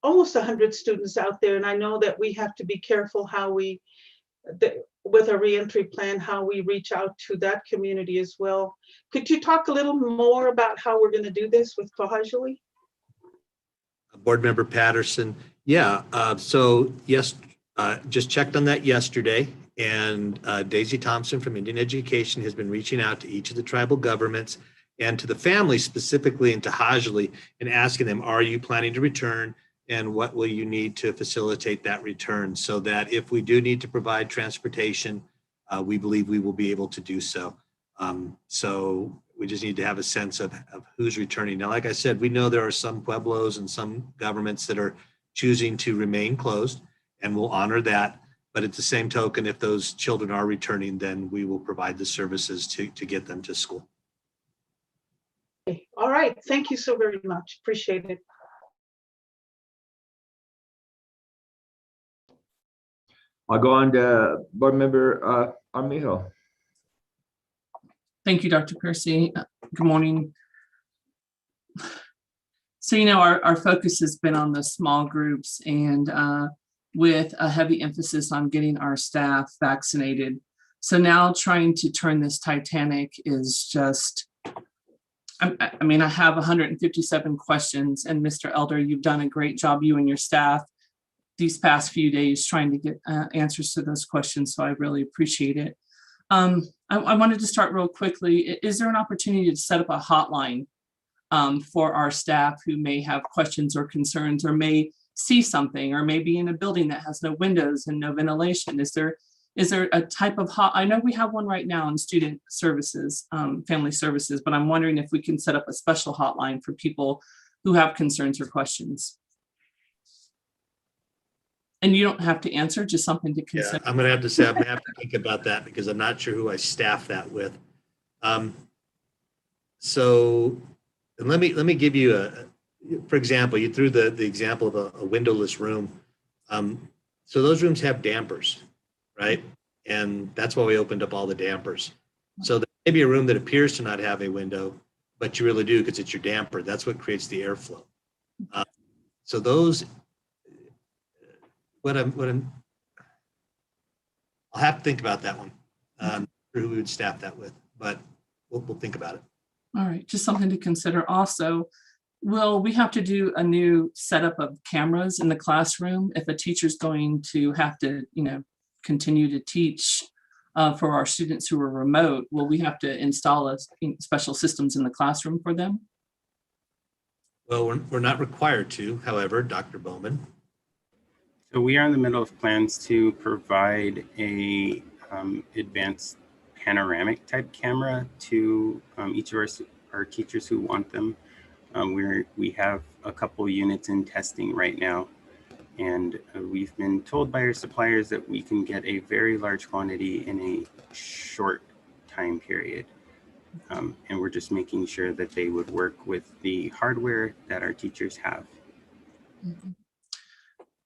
L: almost 100 students out there, and I know that we have to be careful how with a reentry plan, how we reach out to that community as well. Could you talk a little more about how we're going to do this with Hodgley?
G: Board Member Patterson. Yeah, so yes, just checked on that yesterday, and Daisy Thompson from Indian Education has been reaching out to each of the tribal governments and to the families specifically in Hodgley and asking them, are you planning to return? And what will you need to facilitate that return, so that if we do need to provide transportation, we believe we will be able to do so. So we just need to have a sense of who's returning. Now, like I said, we know there are some pueblos and some governments that are choosing to remain closed, and we'll honor that. But at the same token, if those children are returning, then we will provide the services to get them to school.
L: All right, thank you so very much. Appreciate it.
B: I'll go on to Board Member Armijo.
M: Thank you, Dr. Piercy. Good morning. So, our focus has been on the small groups and with a heavy emphasis on getting our staff vaccinated. So now trying to turn this Titanic is just, I mean, I have 157 questions, and Mr. Elder, you've done a great job, you and your staff, these past few days trying to get answers to those questions. So I really appreciate it. I wanted to start real quickly. Is there an opportunity to set up a hotline for our staff who may have questions or concerns, or may see something, or maybe in a building that has no windows and no ventilation? Is there a type of I know we have one right now in student services, family services, but I'm wondering if we can set up a special hotline for people who have concerns or questions. And you don't have to answer, just something to consider.
G: Yeah, I'm gonna have to say, I'm gonna have to think about that because I'm not sure who I staff that with. So and let me give you for example, you threw the example of a windowless room. So those rooms have dampers, right? And that's why we opened up all the dampers. So there may be a room that appears to not have a window, but you really do because it's your damper. That's what creates the airflow. So those, I'll have to think about that one, who we would staff that with, but we'll think about it.
M: All right, just something to consider. Also, will we have to do a new setup of cameras in the classroom if a teacher's going to have to, continue to teach for our students who are remote? Will we have to install special systems in the classroom for them?
G: Well, we're not required to, however, Dr. Bowman.
K: So we are in the middle of plans to provide a advanced panoramic type camera to each of our teachers who want them. We have a couple units in testing right now, and we've been told by our suppliers that we can get a very large quantity in a short time period. And we're just making sure that they would work with the hardware that our teachers have.
M: Mm-hmm.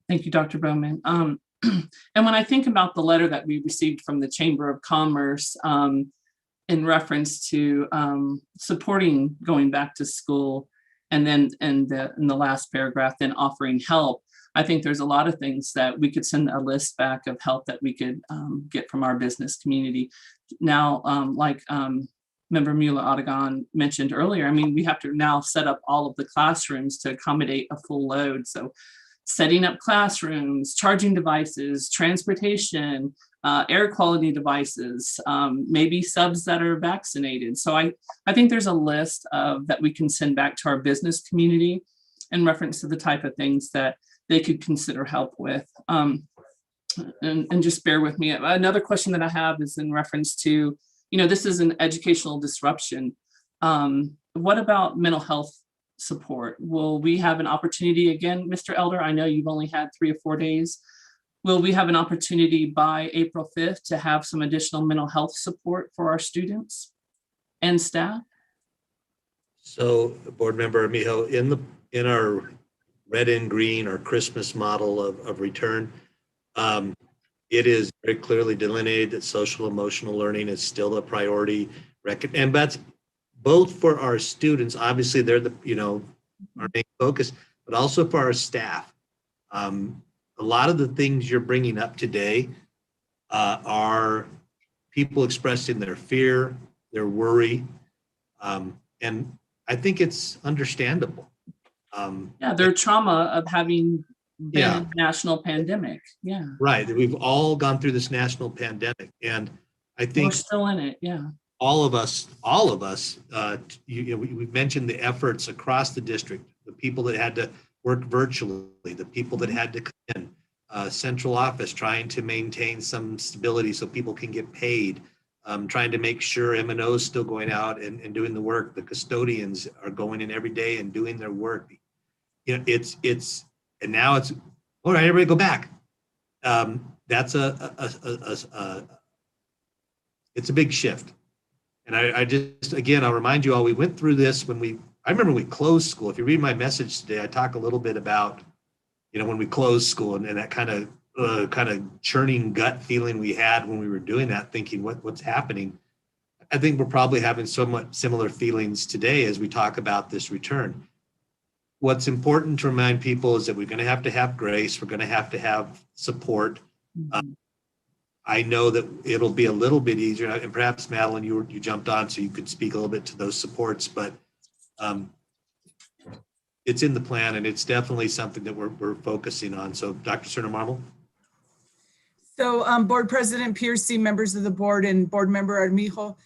M: Thank you, Dr. Bowman. And when I think about the letter that we received from the Chamber of Commerce in reference to supporting going back to school, and then in the last paragraph, then offering help, I think there's a lot of things that we could send a list back of help that we could get from our business community. Now, like Member Mueller-Odegon mentioned earlier, I mean, we have to now set up all of the classrooms to accommodate a full load. So setting up classrooms, charging devices, transportation, air quality devices, maybe subs that are vaccinated. So I think there's a list that we can send back to our business community in reference to the type of things that they could consider help with. And just bear with me. Another question that I have is in reference to, this is an educational disruption. What about mental health support? Will we have an opportunity again, Mr. Elder? I know you've only had 3 or 4 days. Will we have an opportunity by April 5th to have some additional mental health support for our students and staff?
G: So, Board Member Mijo, in our red and green or Christmas model of return, it is very clearly delineated that social emotional learning is still a priority, and that's both for our students. Obviously, they're our main focus, but also for our staff. A lot of the things you're bringing up today are people expressing their fear, their worry, and I think it's understandable.
M: Their trauma of having been a national pandemic. Yeah. Right.
G: We've all gone through this national pandemic, and I think
M: we're still in it. Yeah.
G: All of us, we've mentioned the efforts across the district, the people that had to work virtually, the people that had to come in, central office trying to maintain some stability so people can get paid, trying to make sure M&O is still going out and doing the work. The custodians are going in every day and doing their work. And now it's, all right, everybody go back. That's it's a big shift. And I just, again, I'll remind you all, we went through this I remember when we closed school. If you read my message today, I talk a little bit about, when we closed school and that kind of churning gut feeling we had when we were doing that, thinking what's happening. I think we're probably having somewhat similar feelings today as we talk about this return. what's important to remind people is that we're going to have grace. We're going to have support. I know that it'll be a little bit easier, and perhaps Madeline, you jumped on, so you could speak a little bit to those supports, but it's in the plan, and it's definitely something that we're focusing on. So Dr. Cerna-Marmol?
N: So Board President Piercy, members of the board, and Board Member Armijo,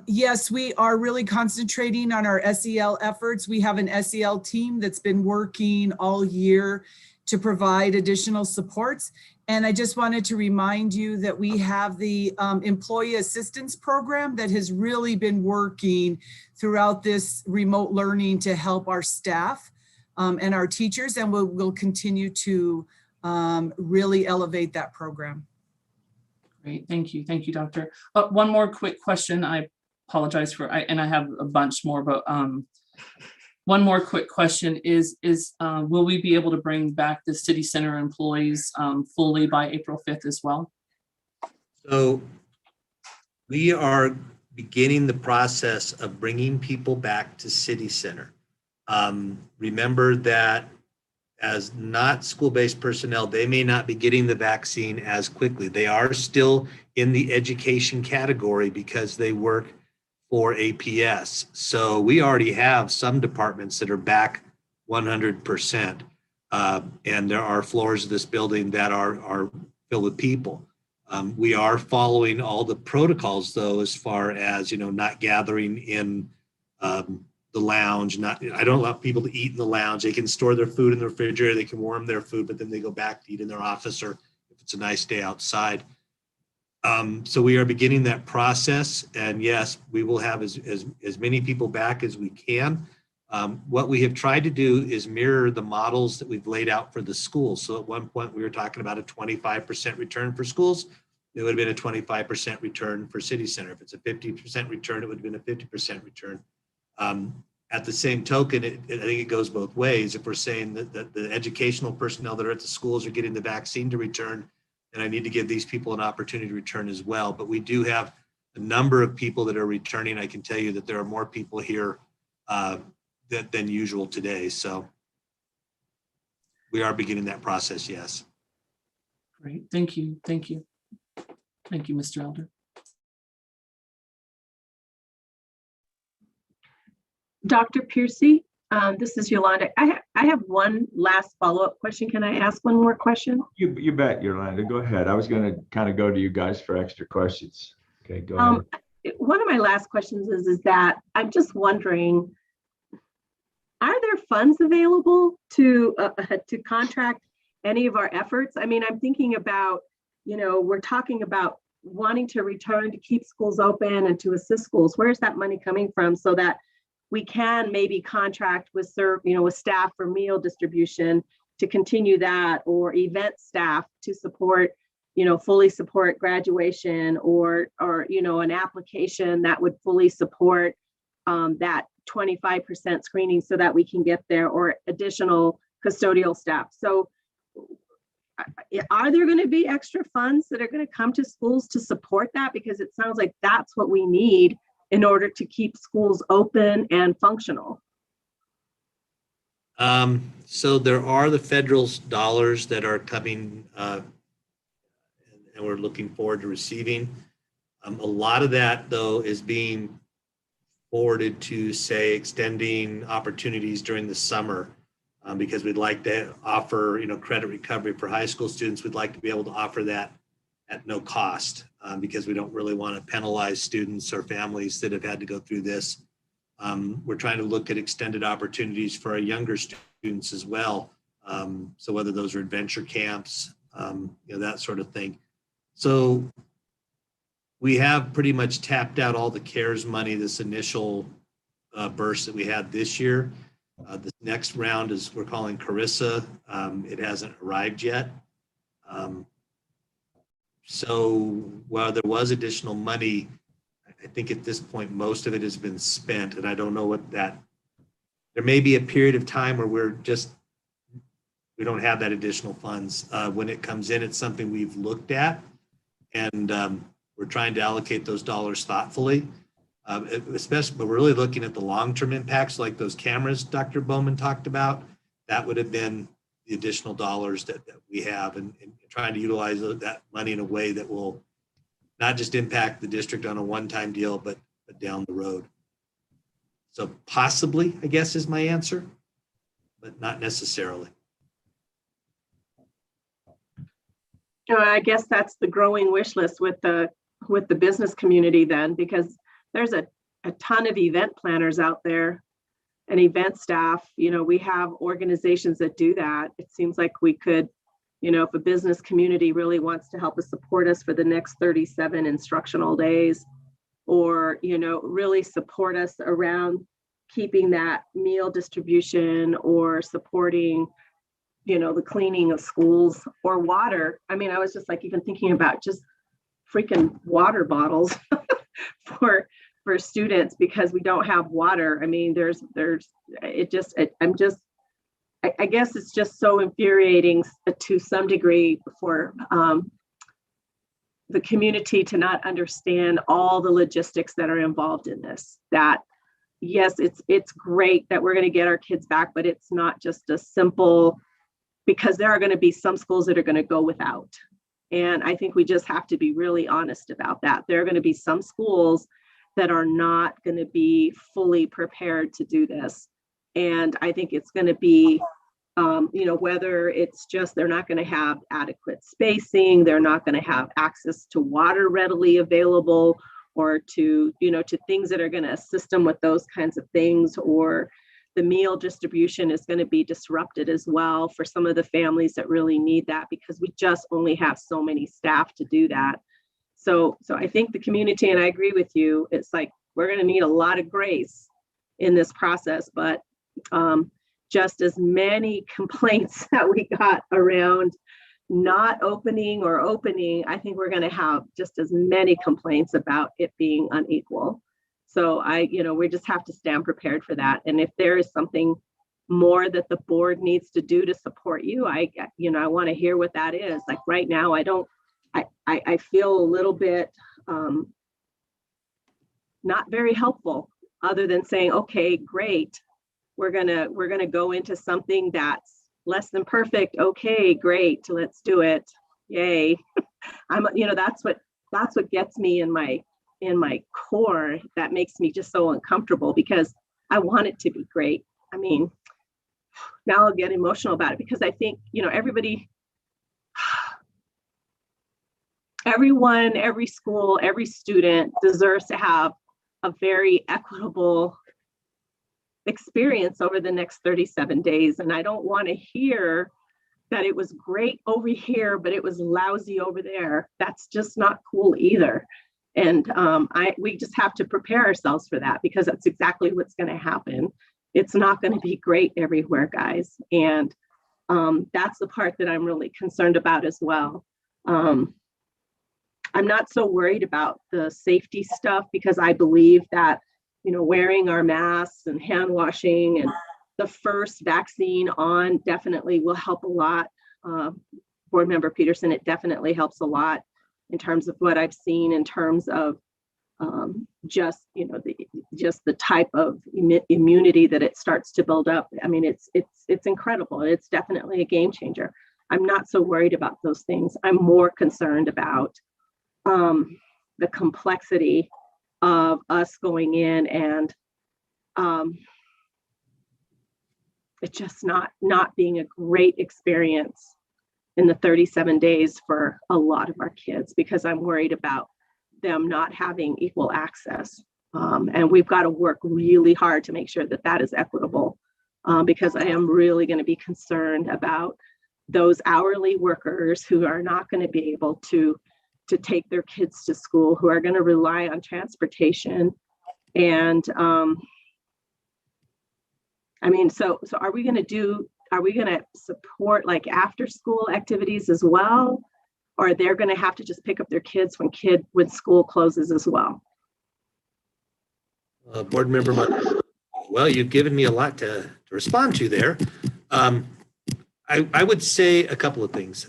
N: yes, we are really concentrating on our SEL efforts. We have an SEL team that's been working all year to provide additional supports. And I just wanted to remind you that we have the employee assistance program that has really been working throughout this remote learning to help our staff and our teachers, and we'll continue to really elevate that program.
M: Great, thank you, Doctor. One more quick question. I apologize for, and I have a bunch more, but one more quick question is will we be able to bring back the city center employees fully by April 5th as well?
G: So we are beginning the process of bringing people back to city center. Remember that as not school-based personnel, they may not be getting the vaccine as quickly. They are still in the education category because they work for APS. So we already have some departments that are back 100%. And there are floors of this building that are filled with people. We are following all the protocols though, as far as, not gathering in the lounge. I don't allow people to eat in the lounge. They can store their food in the refrigerator, they can warm their food, but then they go back to eat in their office or if it's a nice day outside. So we are beginning that process, and yes, we will have as many people back as we can. What we have tried to do is mirror the models that we've laid out for the schools. So at one point we were talking about a 25% return for schools. It would have been a 25% return for city center. If it's a 50% return, it would have been a 50% return. At the same token, I think it goes both ways. If we're saying that the educational personnel that are at the schools are getting the vaccine to return, and I need to give these people an opportunity to return as well. But we do have a number of people that are returning. I can tell you that there are more people here than usual today. So we are beginning that process, yes.
M: Great, thank you. Thank you, Mr. Elder.
F: Dr. Piercy, this is Yolanda. I have one last follow-up question. Can I ask one more question?
B: You bet, Yolanda. Go ahead. I was going to kind of go to you guys for extra questions. Okay, go ahead.
F: One of my last questions is that I'm just wondering, are there funds available to contract any of our efforts? I mean, I'm thinking about, we're talking about wanting to return to keep schools open and to assist schools. Where's that money coming from so that we can maybe contract with with staff for meal distribution to continue that, or event staff to support, fully support graduation, or an application that would fully support that 25% screening so that we can get there, or additional custodial staff. So are there going to be extra funds that are going to come to schools to support that? Because it sounds like that's what we need in order to keep schools open and functional.
G: So there are the federal dollars that are coming and we're looking forward to receiving. A lot of that though is being forwarded to, say, extending opportunities during the summer because we'd like to offer, credit recovery for high school students. We'd like to be able to offer that at no cost because we don't really want to penalize students or families that have had to go through this. We're trying to look at extended opportunities for our younger students as well. So whether those are adventure camps, that sort of thing. So we have pretty much tapped out all the CARES money, this initial burst that we had this year. The next round is we're calling Carissa. It hasn't arrived yet. So while there was additional money, I think at this point, most of it has been spent, and I don't know what that, there may be a period of time where we don't have that additional funds. When it comes in, it's something we've looked at, and we're trying to allocate those dollars thoughtfully. Especially, but we're really looking at the long-term impacts, like those cameras Dr. Bowman talked about. That would have been the additional dollars that we have, and trying to utilize that money in a way that will not just impact the district on a one-time deal, but down the road. So possibly, I guess, is my answer, but not necessarily.
F: I guess that's the growing wish list with the business community then, because there's a ton of event planners out there and event staff. You know, we have organizations that do that. It seems like we could, you know, if a business community really wants to help us support us for the next 37 instructional days, or, you know, really support us around keeping that meal distribution or supporting, you know, the cleaning of schools or water. I mean, I was just like even thinking about just freaking water bottles for students because we don't have water. I mean, I guess it's just so infuriating to some degree for the community to not understand all the logistics that are involved in this. That yes, it's great that we're going to get our kids back, but it's not just a simple, because there are going to be some schools that are going to go without. And I think we just have to be really honest about that. There are going to be some schools that are not going to be fully prepared to do this. And I think it's going to be, you know, whether it's just they're not going to have adequate spacing, they're not going to have access to water readily available, or to, you know, to things that are going to assist them with those kinds of things, or the meal distribution is going to be disrupted as well for some of the families that really need that, because we just only have so many staff to do that. So I think the community, and I agree with you, it's like we're going to need a lot of grace in this process, but just as many complaints that we got around not opening or opening, I think we're going to have just as many complaints about it being unequal. So we just have to stand prepared for that. And if there is something more that the board needs to do to support you, I want to hear what that is. Like right now, I feel a little bit not very helpful, other than saying, okay, great. We're gonna go into something that's less than perfect. Okay, great, let's do it. Yay. That's what gets me in my core, that makes me just so uncomfortable, because I want it to be great. I mean, now I'll get emotional about it, because I think, everyone, every school, every student deserves to have a very equitable experience over the next 37 days. And I don't want to hear that it was great over here, but it was lousy over there. That's just not cool either. And we just have to prepare ourselves for that, because that's exactly what's going to happen. It's not going to be great everywhere, guys. And that's the part that I'm really concerned about as well. I'm not so worried about the safety stuff, because I believe that, wearing our masks and hand washing and the first vaccine on definitely will help a lot. Board Member Peterson, it definitely helps a lot in terms of what I've seen in terms of just the type of immunity that it starts to build up. I mean, it's incredible. It's definitely a game changer. I'm not so worried about those things. I'm more concerned about the complexity of us going in and it just not being a great experience in the 37 days for a lot of our kids, because I'm worried about them not having equal access. And we've got to work really hard to make sure that that is equitable, because I am really going to be concerned about those hourly workers who are not going to be able to take their kids to school, who are going to rely on transportation. And so are we going to support like after school activities as well? Or they're going to have to just pick up their kids when school closes as well?
G: Board Member Martin, well, you've given me a lot to respond to there. I would say a couple of things.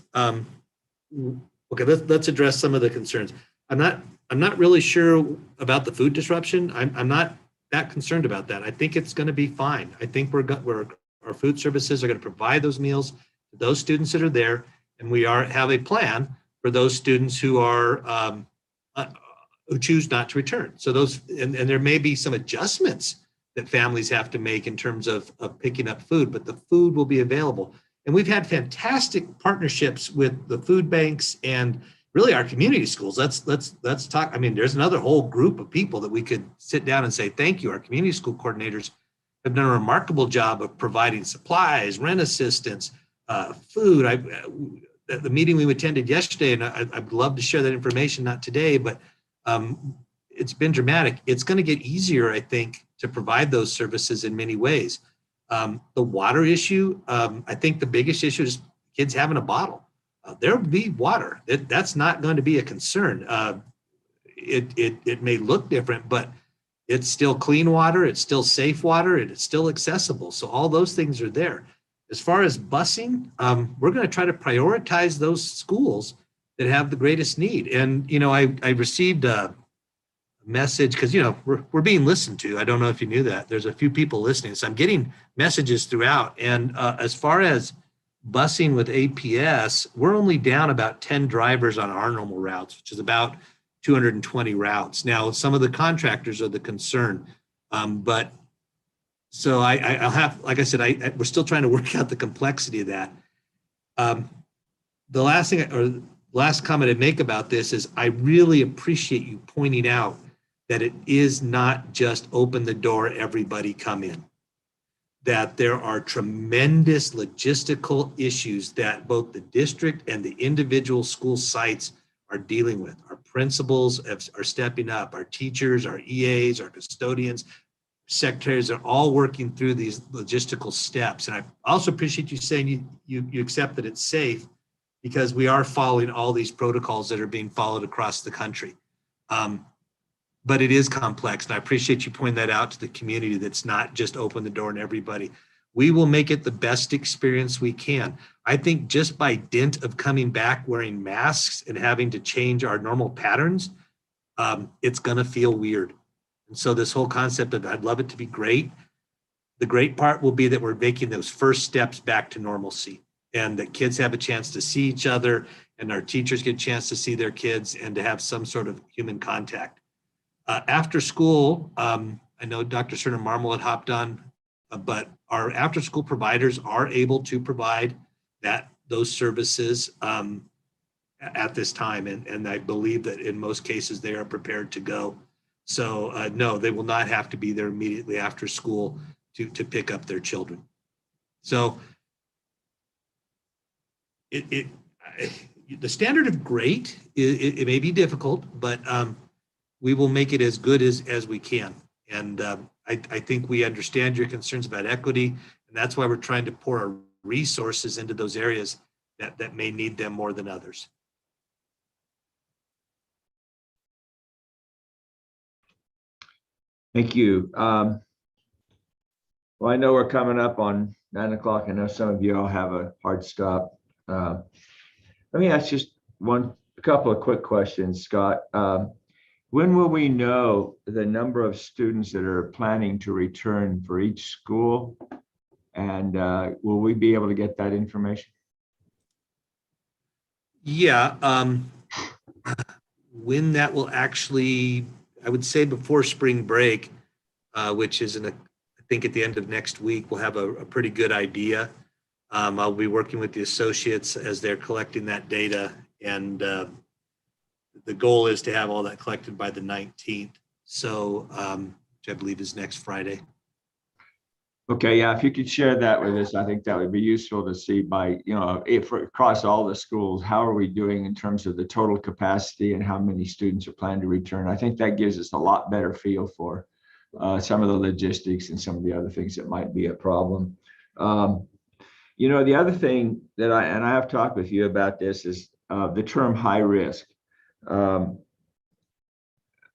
G: Okay, let's address some of the concerns. I'm not I'm not really sure about the food disruption. I'm not that concerned about that. I think it's going to be fine. I think our food services are going to provide those meals to those students that are there, and we have a plan for those students who are who choose not to return. So and there may be some adjustments that families have to make in terms of picking up food, but the food will be available. And we've had fantastic partnerships with the food banks and really our community schools. Let's talk. I mean, there's another whole group of people that we could sit down and say, thank you. Our community school coordinators have done a remarkable job of providing supplies, rent assistance, food. The meeting we attended yesterday, and I'd love to share that information, not today, but it's been dramatic. It's going to get easier, I think, to provide those services in many ways. The water issue, I think the biggest issue is kids having a bottle. There'll be water. That's not going to be a concern. It may look different, but it's still clean water. It's still safe water, and it's still accessible. So all those things are there. As far as busing, we're going to try to prioritize those schools that have the greatest need. And, you know, I received a message because, you know, we're being listened to. I don't know if you knew that. There's a few people listening. So I'm getting messages throughout. And as far as busing with APS, we're only down about 10 drivers on our normal routes, which is about 220 routes. Now, some of the contractors are the concern. But so I'll have, like I said, we're still trying to work out the complexity of that. The last comment I'd make about this is I really appreciate you pointing out that it is not just open the door, everybody come in. That there are tremendous logistical issues that both the district and the individual school sites are dealing with. Our principals are stepping up, our teachers, our EAs, our custodians, secretaries are all working through these logistical steps. And I also appreciate you saying you accept that it's safe, because we are following all these protocols that are being followed across the country. But it is complex, and I appreciate you pointing that out to the community, that's not just open the door and everybody. We will make it the best experience we can. I think just by dint of coming back wearing masks and having to change our normal patterns, it's gonna feel weird. And so this whole concept of I'd love it to be great, the great part will be that we're making those first steps back to normalcy, and that kids have a chance to see each other, and our teachers get a chance to see their kids and to have some sort of human contact. After school, I know Dr. Cerner Marmol had hopped on, but our after school providers are able to provide those services at this time. And I believe that in most cases they are prepared to go. So no, they will not have to be there immediately after school to pick up their children. So the standard of great, it may be difficult, but we will make it as good as we can. And I think we understand your concerns about equity, and that's why we're trying to pour our resources into those areas that may need them more than others.
B: Thank you. Well, I know we're coming up on 9 o'clock. I know some of you all have a hard stop. Let me ask just a couple of quick questions, Scott. When will we know the number of students that are planning to return for each school? And will we be able to get that information?
G: Yeah, when that will actually, I would say before spring break, which is I think at the end of next week, we'll have a pretty good idea. I'll be working with the associates as they're collecting that data, and the goal is to have all that collected by the 19th. So, which I believe is next Friday.
B: Okay, yeah, if you could share that with us, I think that would be useful to see by, if across all the schools, how are we doing in terms of the total capacity and how many students are planning to return. I think that gives us a lot better feel for some of the logistics and some of the other things that might be a problem. The other thing that I have talked with you about this is the term high risk.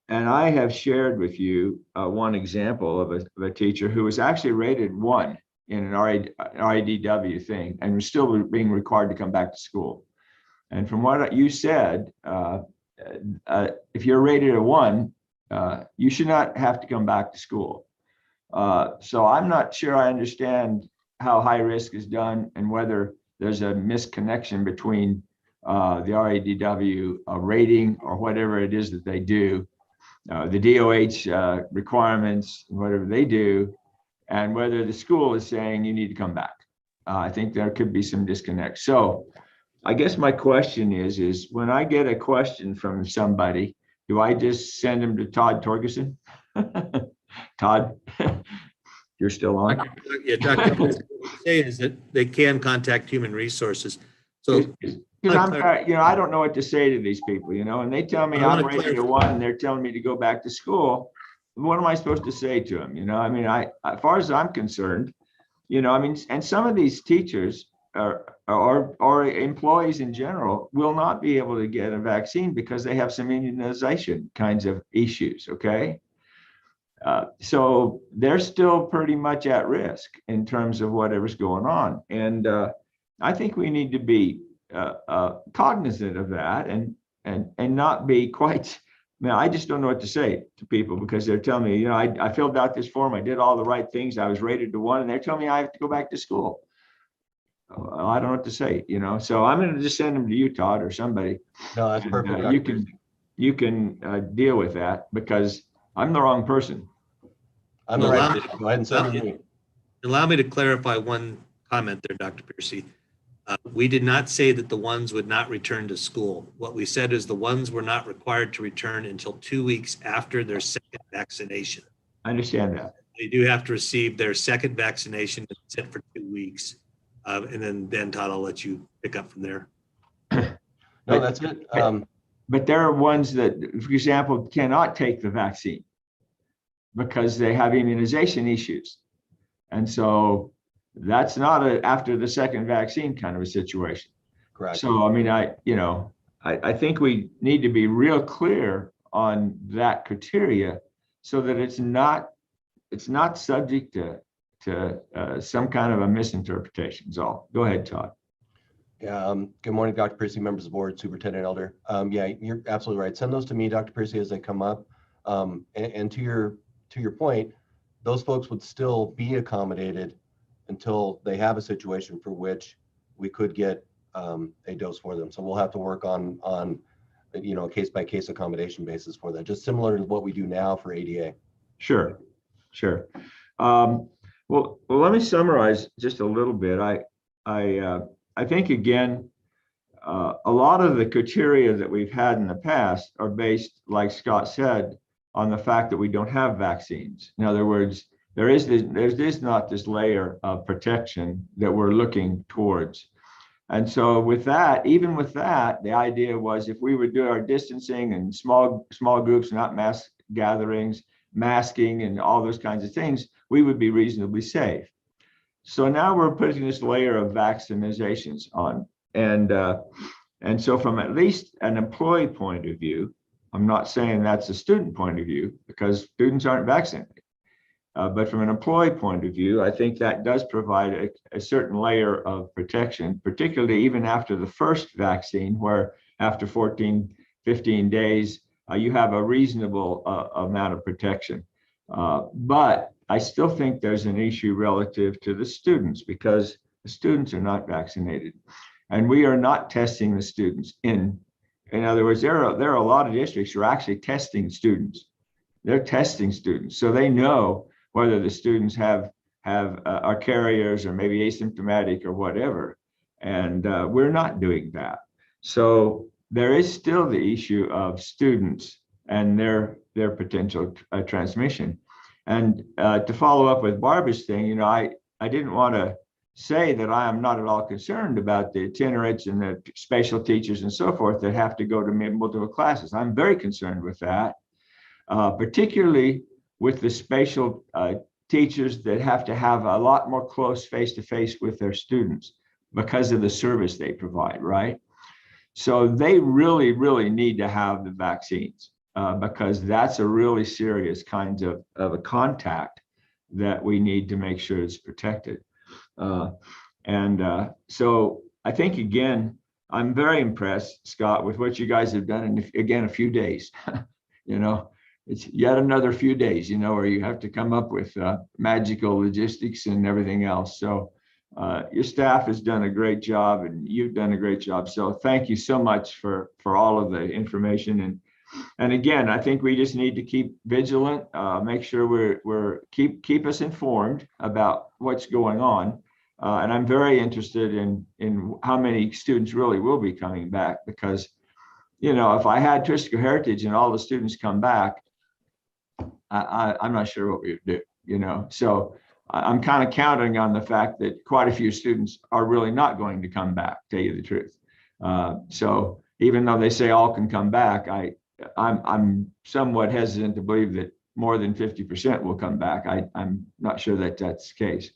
B: And I have shared with you one example of a teacher who was actually rated 1 in an RIDW thing and was still being required to come back to school. And from what you said, if you're rated a 1, you should not have to come back to school. So I'm not sure I understand how high risk is done and whether there's a misconnection between the RADW rating or whatever it is that they do, the DOH requirements, whatever they do, and whether the school is saying you need to come back. I think there could be some disconnect. So I guess my question is when I get a question from somebody, do I just send them to Todd Torgerson? Todd, you're still on?
G: Yeah, Dr. What I say is that they can contact human resources. So
B: Because I don't know what to say to these people, and they tell me I'm rated a 1 and they're telling me to go back to school. What am I supposed to say to them? As far as I'm concerned, and some of these teachers or employees in general will not be able to get a vaccine because they have some immunization kinds of issues. Okay. So they're still pretty much at risk in terms of whatever's going on. And I think we need to be cognizant of that and not be quite, I just don't know what to say to people because they're telling me, I filled out this form, I did all the right things, I was rated to 1, and they're telling me I have to go back to school. I don't know what to say, so I'm going to just send them to you, Todd, or somebody.
O: No, that's perfect.
B: You can deal with that because I'm the wrong person.
O: I'm the right. Go ahead and send them to me.
G: Allow me to clarify one comment there, Dr. Piercy. We did not say that the ones would not return to school. What we said is the ones were not required to return until 2 weeks after their second vaccination.
B: I understand that.
G: They do have to receive their second vaccination and sit for 2 weeks. And then Todd, I'll let you pick up from there.
O: No, that's it.
B: But there are ones that, for example, cannot take the vaccine because they have immunization issues. And so that's not after the second vaccine kind of a situation.
O: Correct.
B: So, I think we need to be real clear on that criteria so that it's not subject to some kind of a misinterpretation is all. Go ahead, Todd.
O: Yeah. Good morning, Dr. Piercy, members of the board, Superintendent Elder. Yeah, you're absolutely right. Send those to me, Dr. Piercy, as they come up. And to your point, those folks would still be accommodated until they have a situation for which we could get a dose for them. So we'll have to work on a case-by-case accommodation basis for that, just similar to what we do now for ADA.
B: Sure. Well, let me summarize just a little bit. I think, again, a lot of the criteria that we've had in the past are based, like Scott said, on the fact that we don't have vaccines. In other words, there's not this layer of protection that we're looking towards. And so with that, even with that, the idea was if we would do our distancing and small groups, not mass gatherings, masking and all those kinds of things, we would be reasonably safe. So now we're putting this layer of vaccinations on. And so from at least an employee point of view, I'm not saying that's a student point of view because students aren't vaccinated. But from an employee point of view, I think that does provide a certain layer of protection, particularly even after the first vaccine, where after 14, 15 days, you have a reasonable amount of protection. But I still think there's an issue relative to the students because the students are not vaccinated. And we are not testing the students. In other words, there are a lot of districts who are actually testing students. They're testing students. So they know whether the students are carriers or maybe asymptomatic or whatever. And we're not doing that. So there is still the issue of students and their potential transmission. And to follow up with Barbara's thing, I didn't want to say that I am not at all concerned about the itinerates and the special teachers and so forth that have to go to multiple classes. I'm very concerned with that, particularly with the special teachers that have to have a lot more close face-to-face with their students because of the service they provide, right? So they really, really need to have the vaccines because that's a really serious kind of a contact that we need to make sure it's protected. So I think, again, I'm very impressed, Scott, with what you guys have done in, again, a few days. You know, it's yet another few days, you know, where you have to come up with magical logistics and everything else. So your staff has done a great job and you've done a great job. So thank you so much for all of the information. And again, I think we just need to keep vigilant, make sure we're keep us informed about what's going on. And I'm very interested in how many students really will be coming back, because, you know, if I had Twisco Heritage and all the students come back, I'm not sure what we would do, you know. So I'm kind of counting on the fact that quite a few students are really not going to come back, tell you the truth. So even though they say all can come back, I'm somewhat hesitant to believe that more than 50% will come back. I'm not sure that that's the case.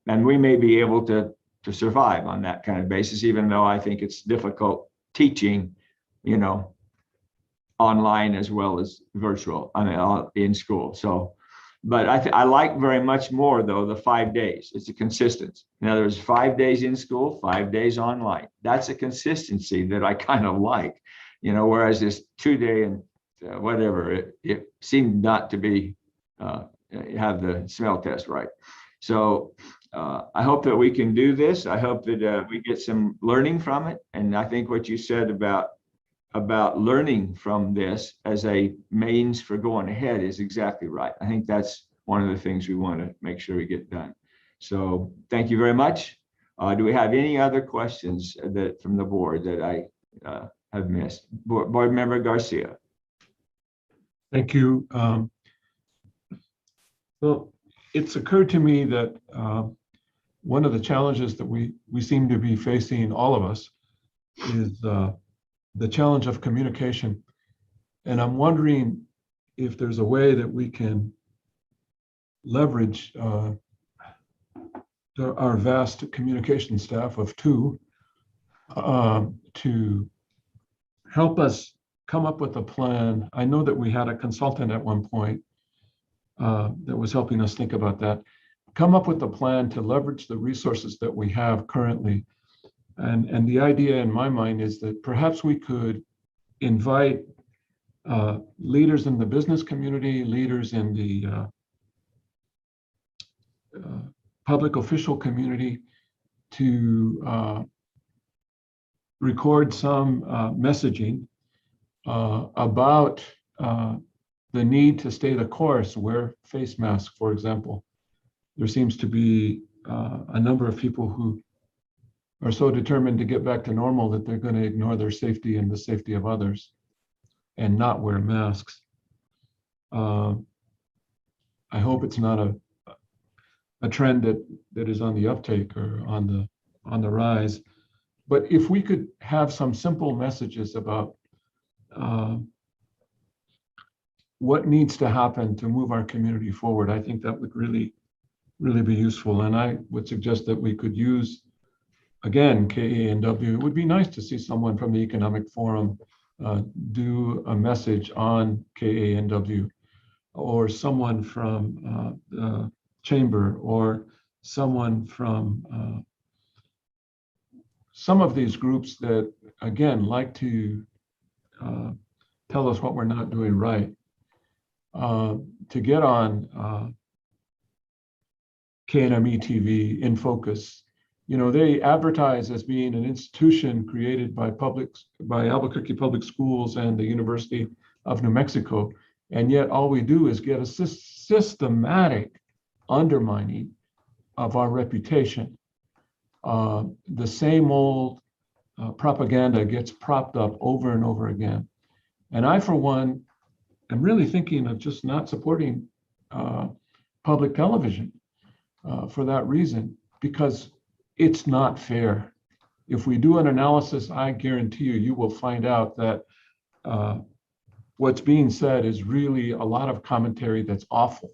B: And we may be able to survive on that kind of basis, even though I think it's difficult teaching, you know, online as well as virtual, I mean, in school. So, but I like very much more though, the 5 days. It's a consistency. In other words, 5 days in school, 5 days online. That's a consistency that I kind of like, you know, whereas this 2-day and whatever, it seemed not to be, have the smell test right. So I hope that we can do this. I hope that we get some learning from it. And I think what you said about learning from this as a means for going ahead is exactly right. I think that's one of the things we want to make sure we get done. So thank you very much. Do we have any other questions from the board that I have missed? Board Member Garcia.
E: Thank you. Well, it's occurred to me that one of the challenges that we seem to be facing, all of us, is the challenge of communication. And I'm wondering if there's a way that we can leverage our vast communication staff of 2 to help us come up with a plan. I know that we had a consultant at one point that was helping us think about that. Come up with a plan to leverage the resources that we have currently. And the idea in my mind is that perhaps we could invite leaders in the business community, leaders in the public official community to record some messaging about the need to stay the course, wear face masks, for example. There seems to be a number of people who are so determined to get back to normal that they're going to ignore their safety and the safety of others and not wear masks. I hope it's not a trend that is on the uptake or on the rise. But if we could have some simple messages about what needs to happen to move our community forward, I think that would really be useful. And I would suggest that we could use, again, KANW. It would be nice to see someone from the Economic Forum do a message on KANW, or someone from the Chamber, or someone from some of these groups that, again, like to tell us what we're not doing right, to get on KNME TV, In Focus. You know, they advertise as being an institution created by Albuquerque Public Schools and the University of New Mexico. And yet all we do is get a systematic undermining of our reputation. The same old propaganda gets propped up over and over again. And I, for one, am really thinking of just not supporting public television for that reason, because it's not fair. If we do an analysis, I guarantee you will find out that what's being said is really a lot of commentary that's awful.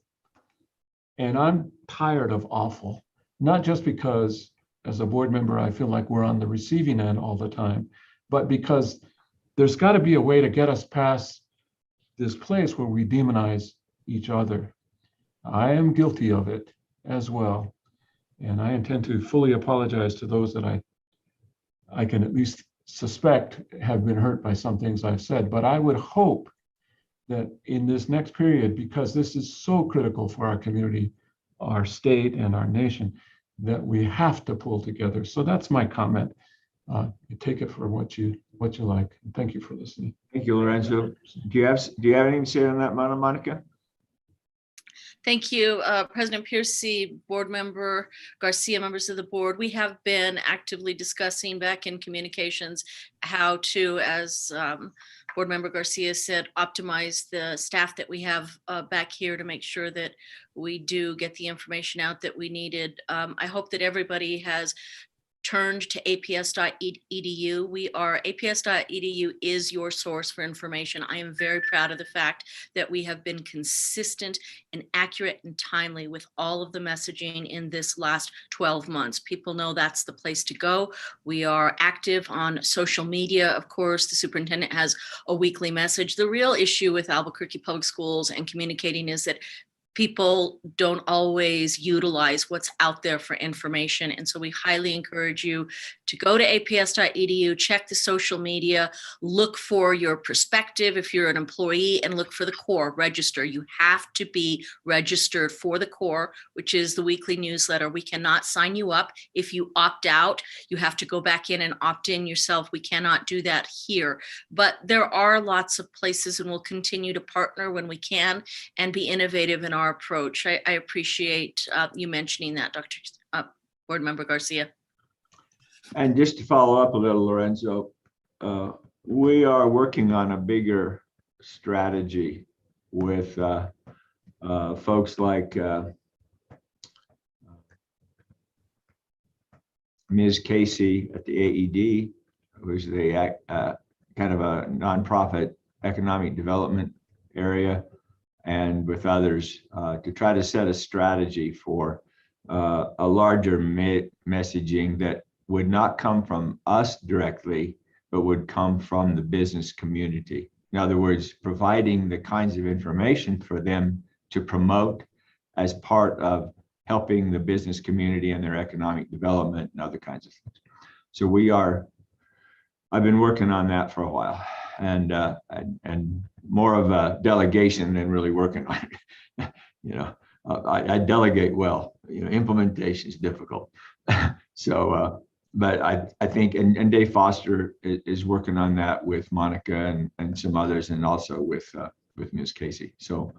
E: And I'm tired of awful, not just because as a board member, I feel like we're on the receiving end all the time, but because there's got to be a way to get us past this place where we demonize each other. I am guilty of it as well. And I intend to fully apologize to those that I can at least suspect have been hurt by some things I've said. But I would hope that in this next period, because this is so critical for our community, our state, and our nation, that we have to pull together. So that's my comment. You take it for what you like. Thank you for listening.
B: Thank you, Lorenzo. Do you have anything to say on that, Monica?
P: Thank you, President Piercy, Board Member Garcia, members of the board. We have been actively discussing back in communications how to, as Board Member Garcia said, optimize the staff that we have back here to make sure that we do get the information out that we needed. I hope that everybody has turned to aps.edu. aps.edu is your source for information. I am very proud of the fact that we have been consistent and accurate and timely with all of the messaging in this last 12 months. People know that's the place to go. We are active on social media. Of course, the superintendent has a weekly message. The real issue with Albuquerque Public Schools and communicating is that people don't always utilize what's out there for information. And so we highly encourage you to go to aps.edu, check the social media, look for your perspective if you're an employee, and look for the core, register. You have to be registered for the core, which is the weekly newsletter. We cannot sign you up. If you opt out, you have to go back in and opt in yourself. We cannot do that here, but there are lots of places, and we'll continue to partner when we can and be innovative in our approach. I appreciate you mentioning that, Dr. Board Member Garcia.
B: And just to follow up a little, Lorenzo, we are working on a bigger strategy with folks like Ms. Casey at the AED, who's the kind of a nonprofit economic development area, and with others to try to set a strategy for a larger messaging that would not come from us directly, but would come from the business community. In other words, providing the kinds of information for them to promote as part of helping the business community and their economic development and other kinds of things. So I've been working on that for a while, and more of a delegation than really working on it. I delegate well. Implementation is difficult. So, but I think, and Dave Foster is working on that with Monica and some others, and also with Ms. Casey. So,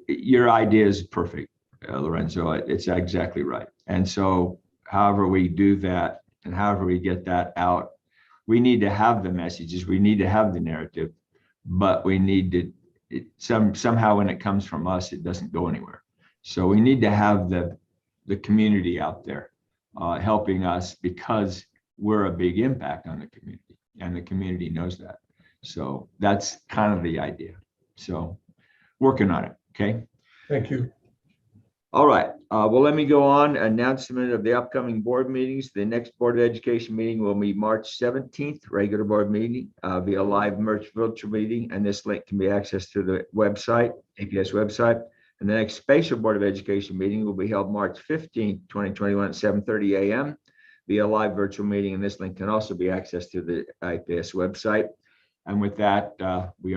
B: your idea is perfect, Lorenzo. It's exactly right. And so, however we do that, and however we get that out, we need to have the messages. We need to have the narrative, but we need to somehow when it comes from us, it doesn't go anywhere. So we need to have the community out there helping us, because we're a big impact on the community, and the community knows that. So that's kind of the idea. So working on it. Okay.
E: Thank you.
B: All right. Well, let me go on. Announcement of the upcoming board meetings. The next Board of Education meeting will be March 17th, regular board meeting, via live virtual meeting. And this link can be accessed through the website, APS website. And the next special Board of Education meeting will be held March 15th, 2021 at 7:30 a.m. via live virtual meeting. And this link can also be accessed through the IPS website. And with that, we